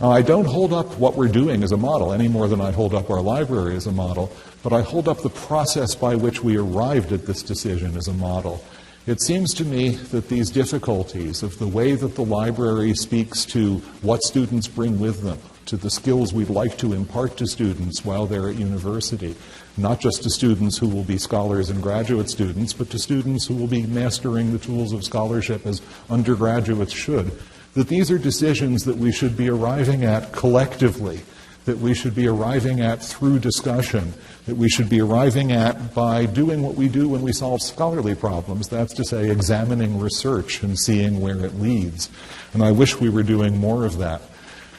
I don't hold up what we're doing as a model any more than I hold up our library as a model, but I hold up the process by which we arrived at this decision as a model. It seems to me that these difficulties of the way that the library speaks to what students bring with them, to the skills we'd like to impart to students while they're at university, not just to students who will be scholars and graduate students, but to students who will be mastering the tools of scholarship as undergraduates should, that these are decisions that we should be arriving at collectively, that we should be arriving at through discussion, that we should be arriving at by doing what we do when we solve scholarly problems, that's to say examining research and seeing where it leads. And I wish we were doing more of that.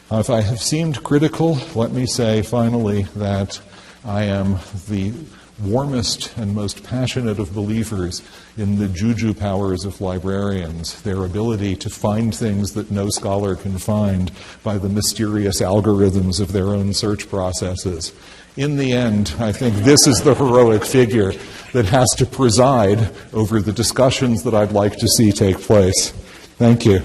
If I have seemed critical, let me say finally that I am the warmest and most passionate of believers in the juju powers of librarians, their ability to find things that no scholar can find by the mysterious algorithms of their own search processes. In the end, I think this is the heroic figure that has to preside over the discussions that I'd like to see take place. Thank you.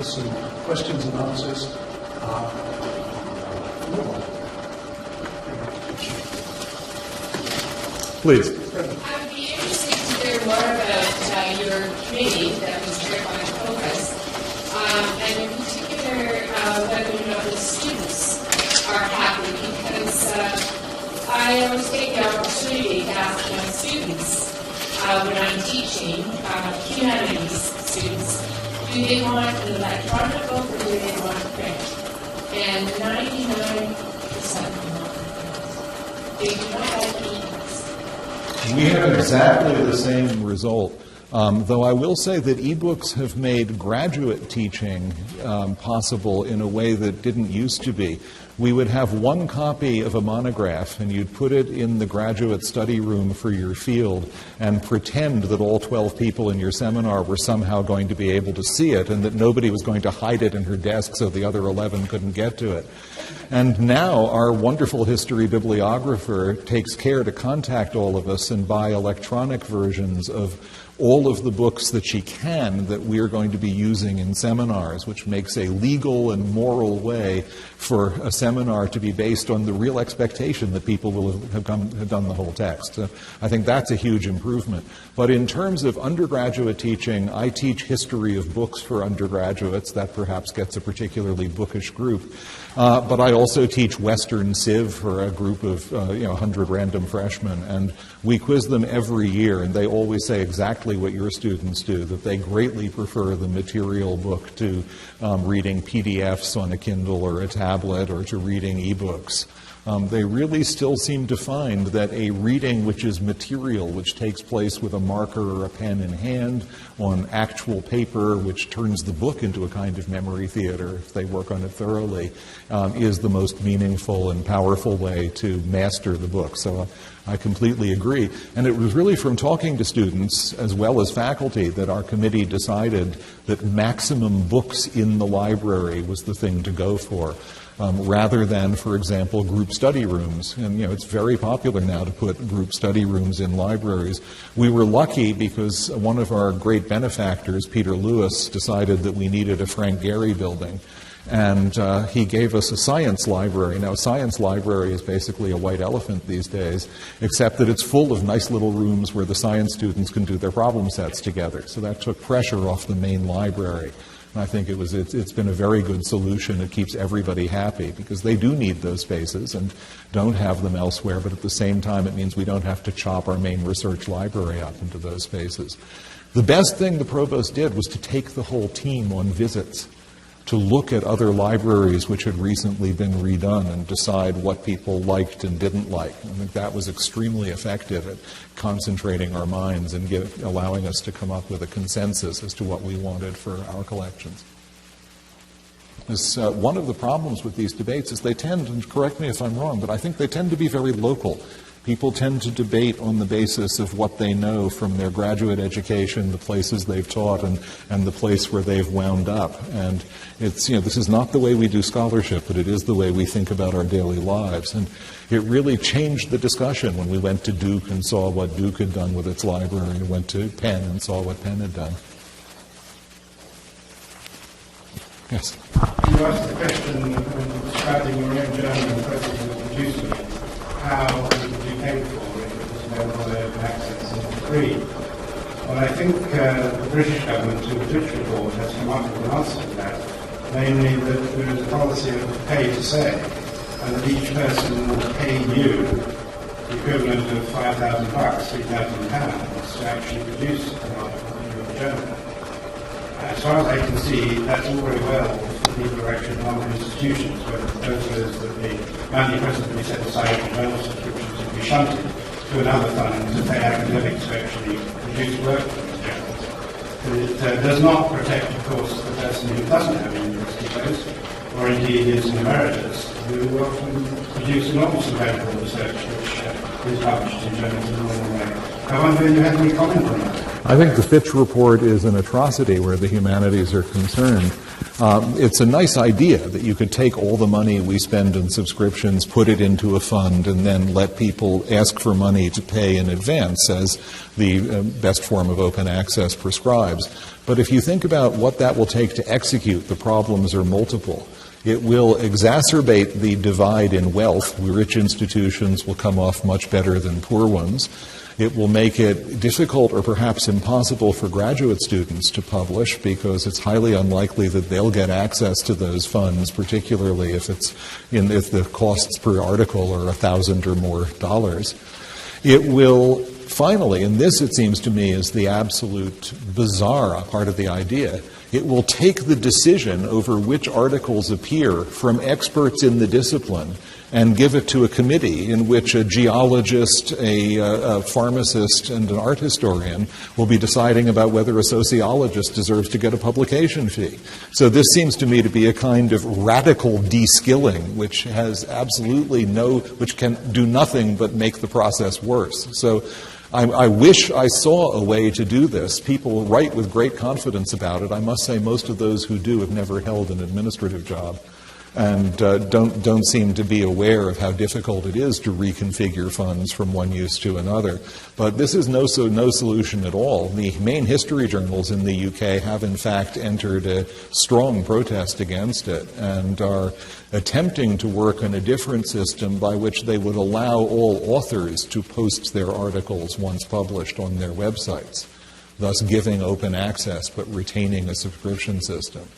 Some questions and answers. Please. I would be interested to hear more about your committee that was chaired by Focus, and in particular whether or not the students are happy, because I always take the opportunity to ask my students when I'm teaching, humanities students, do they want an electronic book or do they want print? And 99% want print. They do not like ebooks. We have exactly the same result. Though I will say that ebooks have made graduate teaching possible in a way that didn't used to be. We would have one copy of a monograph, and you'd put it in the graduate study room for your field and pretend that all 12 people in your seminar were somehow going to be able to see it and that nobody was going to hide it in her desk so the other 11 couldn't get to it. And now our wonderful history bibliographer takes care to contact all of us and buy electronic versions of all of the books that she can that we're going to be using in seminars, which makes a legal and moral way for a seminar to be based on the real expectation that people will have done the whole text. I think that's a huge improvement. But in terms of undergraduate teaching, I teach history of books for undergraduates. That perhaps gets a particularly bookish group. But I also teach Western Civ for a group of 100 random freshmen, and we quiz them every year, and they always say exactly what your students do, that they greatly prefer the material book to reading PDFs on a Kindle or a tablet or to reading ebooks. They really still seem to find that a reading which is material, which takes place with a marker or a pen in hand on actual paper, which turns the book into a kind of memory theater if they work on it thoroughly, is the most meaningful and powerful way to master the book. So I completely agree. And it was really from talking to students as well as faculty that our committee decided that maximum books in the library was the thing to go for. Rather than, for example, group study rooms. And, it's very popular now to put group study rooms in libraries. We were lucky because one of our great benefactors, Peter Lewis, decided that we needed a Frank Gehry building. And he gave us a science library. Now, a science library is basically a white elephant these days, except that it's full of nice little rooms where the science students can do their problem sets together. So that took pressure off the main library. I think it's been a very good solution. It keeps everybody happy because they do need those spaces and don't have them elsewhere, but at the same time it means we don't have to chop our main research library up into those spaces. The best thing the provost did was to take the whole team on visits to look at other libraries which had recently been redone and decide what people liked and didn't like. I think that was extremely effective at concentrating our minds and allowing us to come up with a consensus as to what we wanted for our collections. One of the problems with these debates is they tend, and correct me if I'm wrong, but I think they tend to be very local. People tend to debate on the basis of what they know from their graduate education, the places they've taught, and the place where they've wound up. And it's, this is not the way we do scholarship, but it is the way we think about our daily lives. And it really changed the discussion when we went to Duke and saw what Duke had done with its library, and went to Penn and saw what Penn had done. Yes? You asked the question when describing your own journal and process of producing it, how would you pay for it if it was available in open access and for free? Well, I think the British government, in the Twitch report, has come up with an answer to that, namely that there is a policy of pay to say, and that each person will pay you the equivalent of £5,000, £3,000, to actually produce an article in your journal. As far as I can see, that's all very well for people who are actually non institutions, where the proposal is that the money presently set aside for journal subscriptions would be shunted to another fund to pay academics to actually produce work for these journals. It does not protect, of course, the person who doesn't have a university post, or indeed is an emeritus, who often produce enormous valuable research which is published in journals in a normal way. I wonder if you have any comment on that. I think the Fitch report is an atrocity where the humanities are concerned. It's a nice idea that you could take all the money we spend in subscriptions, put it into a fund, and then let people ask for money to pay in advance, as the best form of open access prescribes. But if you think about what that will take to execute, the problems are multiple. It will exacerbate the divide in wealth. Rich institutions will come off much better than poor ones. It will make it difficult or perhaps impossible for graduate students to publish because it's highly unlikely that they'll get access to those funds, particularly if if the costs per article are $1,000 or more dollars. It will finally, and this it seems to me is the absolute bizarre part of the idea, it will take the decision over which articles appear from experts in the discipline and give it to a committee in which a geologist, a pharmacist, and an art historian will be deciding about whether a sociologist deserves to get a publication fee. So this seems to me to be a kind of radical de-skilling, which has absolutely which can do nothing but make the process worse. So I wish I saw a way to do this. People write with great confidence about it. I must say most of those who do have never held an administrative job. and don't seem to be aware of how difficult it is to reconfigure funds from one use to another. But this is no solution at all. The main history journals in the UK have in fact entered a strong protest against it and are attempting to work on a different system by which they would allow all authors to post their articles once published on their websites, thus giving open access but retaining a subscription system.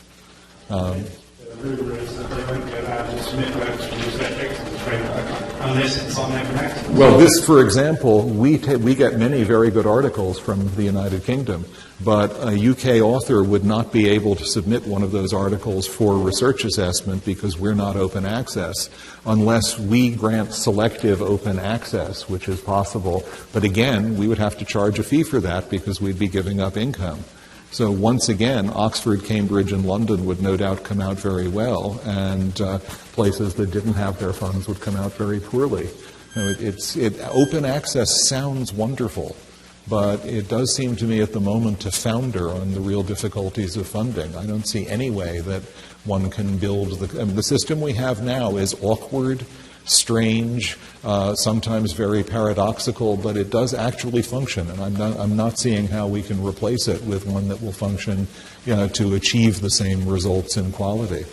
The rumor is that they won't be allowed to submit works from research excellence framework unless it's on open access. Well, this, for example, we get many very good articles from the United Kingdom, but a UK author would not be able to submit one of those articles for research assessment because we're not open access, unless we grant selective open access, which is possible. But again, we would have to charge a fee for that because we'd be giving up income. So once again, Oxford, Cambridge, and London would no doubt come out very well, and places that didn't have their funds would come out very poorly. Open access sounds wonderful, but it does seem to me at the moment to founder on the real difficulties of funding. I don't see any way that one can build the system we have now is awkward, strange, sometimes very paradoxical, but it does actually function, and I'm not seeing how we can replace it with one that will function, to achieve the same results in quality.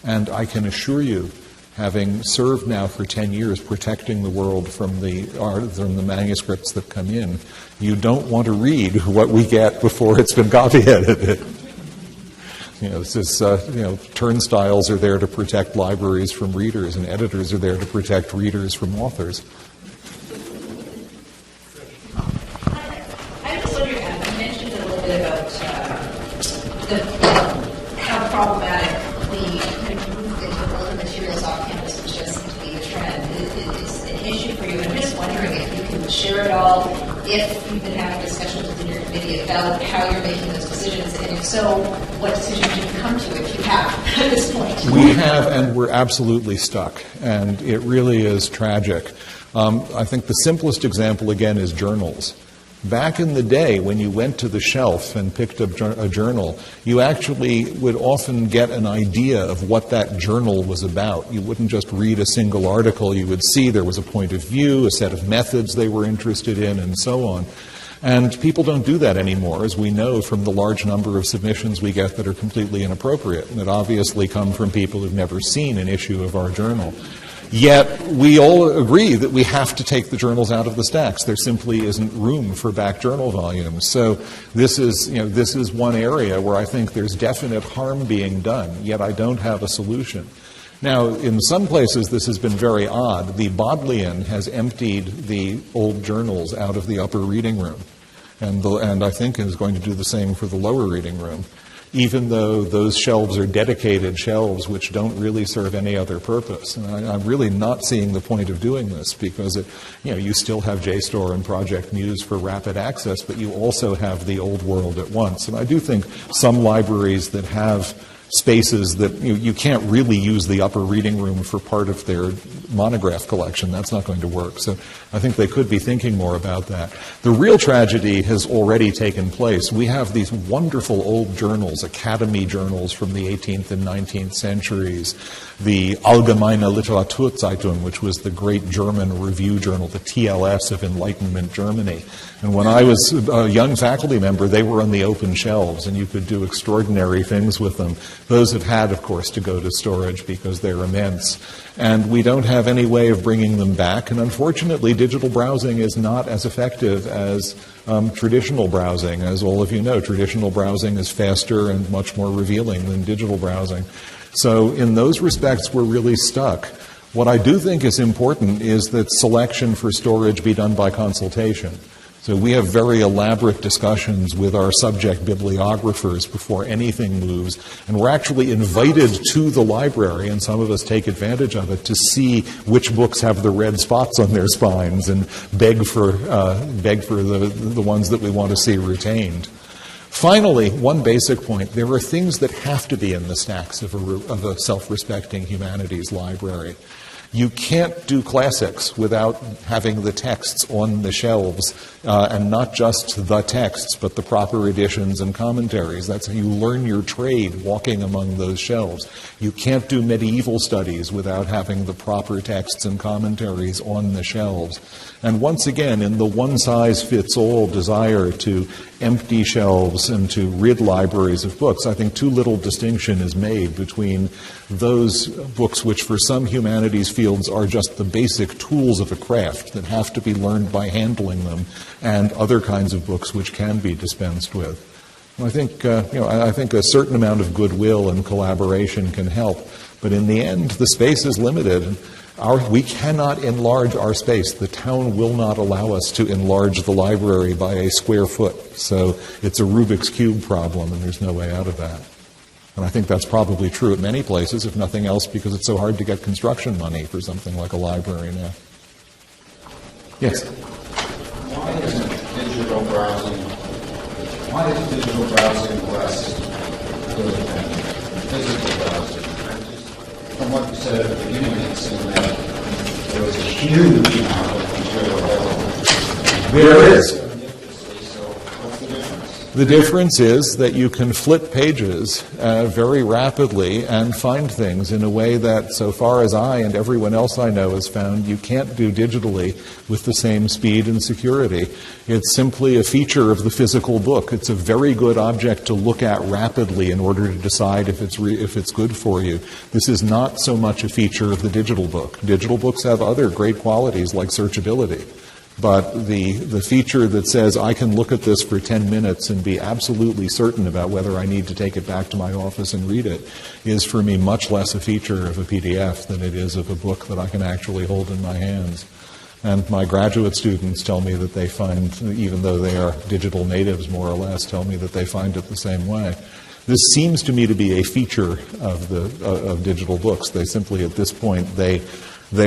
And I can assure you, having served now for 10 years protecting the world from the manuscripts that come in, you don't want to read what we get before it's been copy edited. Turnstiles are there to protect libraries from readers, and editors are there to protect readers from authors. I was wondering, you mentioned a little bit about how problematic the move into older materials off campus, which does seem to be a trend, is an issue for you. I'm just wondering if you can share it all, if you've been having discussions within your committee about how you're making those decisions, and if so, what decisions you've come to, if you have, at this point. We have, and we're absolutely stuck, and it really is tragic. I think the simplest example, again, is journals. Back in the day, when you went to the shelf and picked up a journal, you actually would often get an idea of what that journal was about. You wouldn't just read a single article. You would see there was a point of view, a set of methods they were interested in, and so on. And people don't do that anymore, as we know from the large number of submissions we get that are completely inappropriate, and that obviously come from people who've never seen an issue of our journal. Yet we all agree that we have to take the journals out of the stacks. There simply isn't room for back journal volumes. So this is one area where I think there's definite harm being done, yet I don't have a solution. Now, in some places this has been very odd. The Bodleian has emptied the old journals out of the upper reading room, and I think is going to do the same for the lower reading room, even though those shelves are dedicated shelves which don't really serve any other purpose. And I'm really not seeing the point of doing this, because you still have JSTOR and Project Muse for rapid access, but you also have the old world at once. And I do think some libraries that have spaces that you can't really use the upper reading room for part of their monograph collection. That's not going to work. So I think they could be thinking more about that. The real tragedy has already taken place. We have these wonderful old journals, academy journals from the 18th and 19th centuries, the Allgemeine Literaturzeitung, which was the great German review journal, the TLS of Enlightenment Germany. And when I was a young faculty member, they were on the open shelves, and you could do extraordinary things with them. Those have had, of course, to go to storage because they're immense. And we don't have any way of bringing them back. And unfortunately, digital browsing is not as effective as traditional browsing. As all of you know, traditional browsing is faster and much more revealing than digital browsing. So in those respects, we're really stuck. What I do think is important is that selection for storage be done by consultation. So we have very elaborate discussions with our subject bibliographers before anything moves, and we're actually invited to the library, and some of us take advantage of it, to see which books have the red spots on their spines and beg for the ones that we want to see retained. Finally, one basic point: there are things that have to be in the stacks of a self-respecting humanities library. You can't do classics without having the texts on the shelves, and not just the texts, but the proper editions and commentaries. That's how you learn your trade, walking among those shelves. You can't do medieval studies without having the proper texts and commentaries on the shelves. And once again, in the one-size-fits-all desire to empty shelves and to rid libraries of books, I think too little distinction is made between those books which for some humanities fields are just the basic tools of a craft that have to be learned by handling them, and other kinds of books which can be dispensed with. I think, I think a certain amount of goodwill and collaboration can help, but in the end, the space is limited. We cannot enlarge our space. The town will not allow us to enlarge the library by a square foot. So it's a Rubik's Cube problem, and there's no way out of that. And I think that's probably true at many places, if nothing else, because it's so hard to get construction money for something like a library now. Yes? Why is digital browsing less good than physical browsing? From what you said at the beginning, it seemed that there was a huge amount of material available. There is. So what's the difference? The difference is that you can flip pages very rapidly and find things in a way that, so far as I and everyone else I know has found, you can't do digitally with the same speed and security. It's simply a feature of the physical book. It's a very good object to look at rapidly in order to decide if it's good for you. This is not so much a feature of the digital book. Digital books have other great qualities like searchability. But the feature that says I can look at this for 10 minutes and be absolutely certain about whether I need to take it back to my office and read it is for me much less a feature of a PDF than it is of a book that I can actually hold in my hands. And my graduate students tell me that they find, even though they are digital natives more or less, tell me that they find it the same way. This seems to me to be a feature of digital books. They simply, at this point, they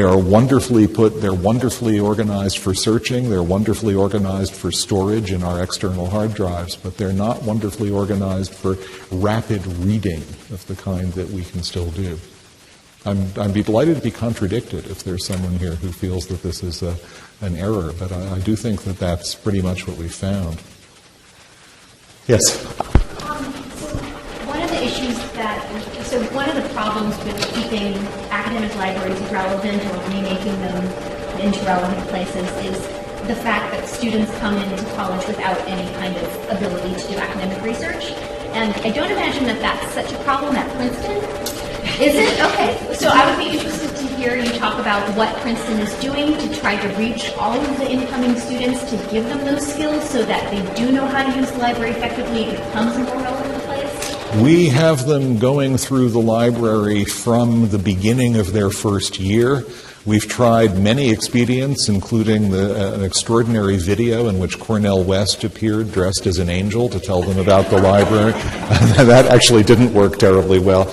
are wonderfully they're wonderfully organized for searching, they're wonderfully organized for storage in our external hard drives, but they're not wonderfully organized for rapid reading of the kind that we can still do. I'd be delighted to be contradicted if there's someone here who feels that this is an error, but I do think that that's pretty much what we found. Yes? One of the problems with keeping academic libraries relevant or remaking them into relevant places is the fact that students come into college without any kind of ability to do academic research. And I don't imagine that that's such a problem at Princeton. Is it? Okay. So I would be interested to hear you talk about what Princeton is doing to try to reach all of the incoming students to give them those skills so that they do know how to use the library effectively and it becomes a more relevant place. We have them going through the library from the beginning of their first year. We've tried many expedients, including an extraordinary video in which Cornel West appeared dressed as an angel to tell them about the library. That actually didn't work terribly well.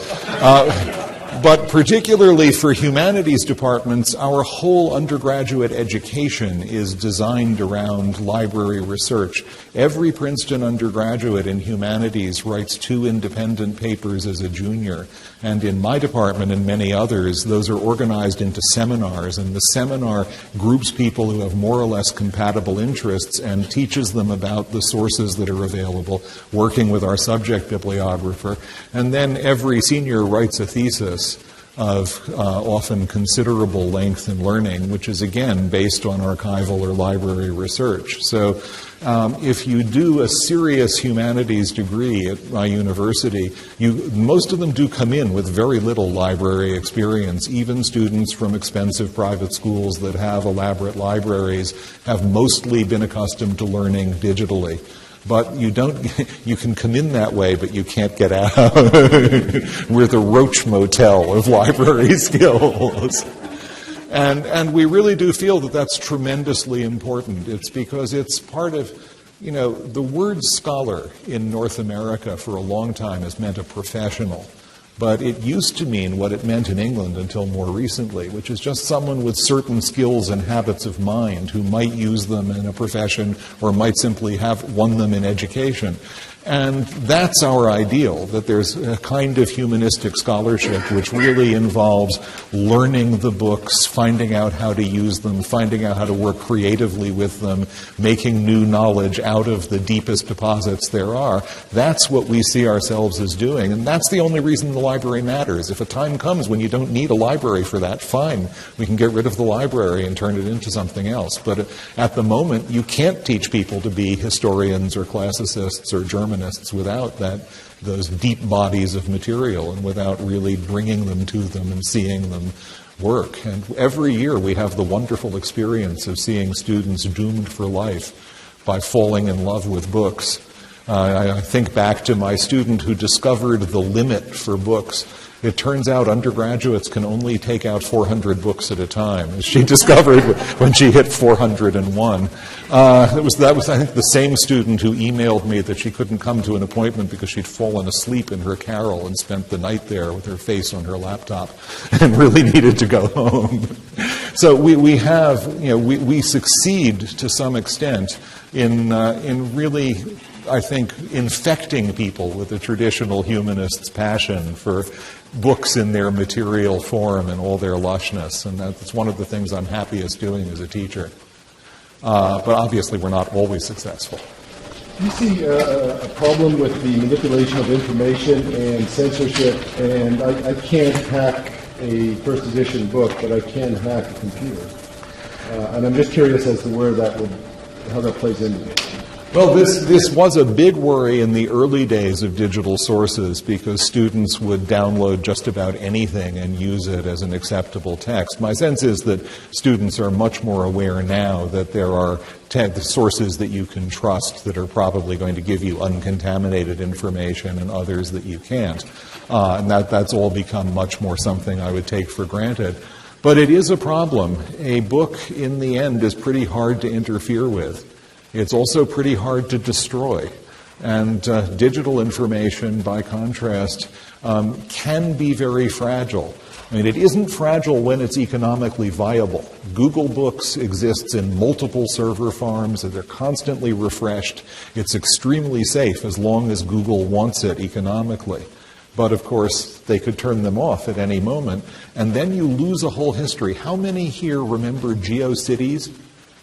But particularly for humanities departments, our whole undergraduate education is designed around library research. Every Princeton undergraduate in humanities writes 2 independent papers as a junior. And in my department and many others, those are organized into seminars. And the seminar groups people who have more or less compatible interests and teaches them about the sources that are available, working with our subject bibliographer. And then every senior writes a thesis of often considerable length and learning, which is, again, based on archival or library research. So if you do a serious humanities degree at my university, most of them do come in with very little library experience. Even students from expensive private schools that have elaborate libraries have mostly been accustomed to learning digitally. But you can come in that way, but you can't get out. We're the Roach Motel of library skills. And we really do feel that that's tremendously important. It's because it's part of, the word scholar in North America for a long time has meant a professional. But it used to mean what it meant in England until more recently, which is just someone with certain skills and habits of mind who might use them in a profession or might simply have won them in education. And that's our ideal, that there's a kind of humanistic scholarship which really involves learning the books, finding out how to use them, finding out how to work creatively with them, making new knowledge out of the deepest deposits there are. That's what we see ourselves as doing, and that's the only reason the library matters. If a time comes when you don't need a library for that, fine. We can get rid of the library and turn it into something else. But at the moment, you can't teach people to be historians or classicists or Germanists without those deep bodies of material and without really bringing them to them and seeing them work. And every year we have the wonderful experience of seeing students doomed for life by falling in love with books. I think back to my student who discovered the limit for books. It turns out undergraduates can only take out 400 books at a time, as she discovered when she hit 401. That was, I think, the same student who emailed me that she couldn't come to an appointment because she'd fallen asleep in her carrel and spent the night there with her face on her laptop and really needed to go home. So we succeed to some extent in really, I think, infecting people with the traditional humanist's passion for books in their material form and all their lushness. And that's one of the things I'm happiest doing as a teacher. But obviously we're not always successful. You see a problem with the manipulation of information and censorship, and I can't hack a first edition book, but I can hack a computer. And I'm just curious as to how that plays into it. Well, this was a big worry in the early days of digital sources because students would download just about anything and use it as an acceptable text. My sense is that students are much more aware now that there are sources that you can trust that are probably going to give you uncontaminated information and others that you can't. And that's all become much more something I would take for granted. But it is a problem. A book, in the end, is pretty hard to interfere with. It's also pretty hard to destroy. And digital information, by contrast, can be very fragile. I mean, it isn't fragile when it's economically viable. Google Books exists in multiple server farms, and they're constantly refreshed. It's extremely safe as long as Google wants it economically. But, of course, they could turn them off at any moment, and then you lose a whole history. How many here remember GeoCities?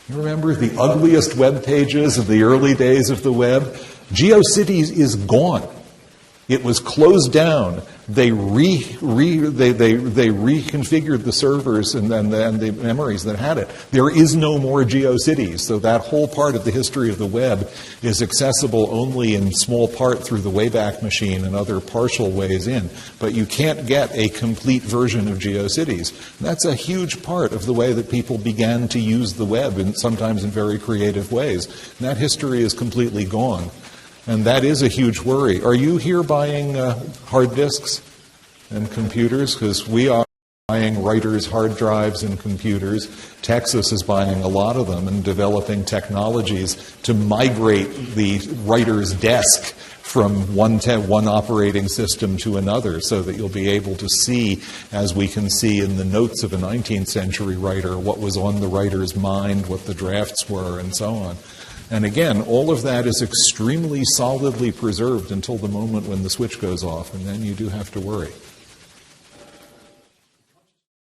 You remember the ugliest web pages of the early days of the web? GeoCities is gone. It was closed down. They reconfigured the servers and the memories that had it. There is no more GeoCities, so that whole part of the history of the web is accessible only in small part through the Wayback Machine and other partial ways in. But you can't get a complete version of GeoCities. That's a huge part of the way that people began to use the web, and sometimes in very creative ways. And that history is completely gone. And that is a huge worry. Are you here buying hard disks and computers? Because we are buying writers' hard drives and computers. Texas is buying a lot of them and developing technologies to migrate the writer's desk from one operating system to another so that you'll be able to see, as we can see in the notes of a 19th century writer, what was on the writer's mind, what the drafts were, and so on. And again, all of that is extremely solidly preserved until the moment when the switch goes off, and then you do have to worry.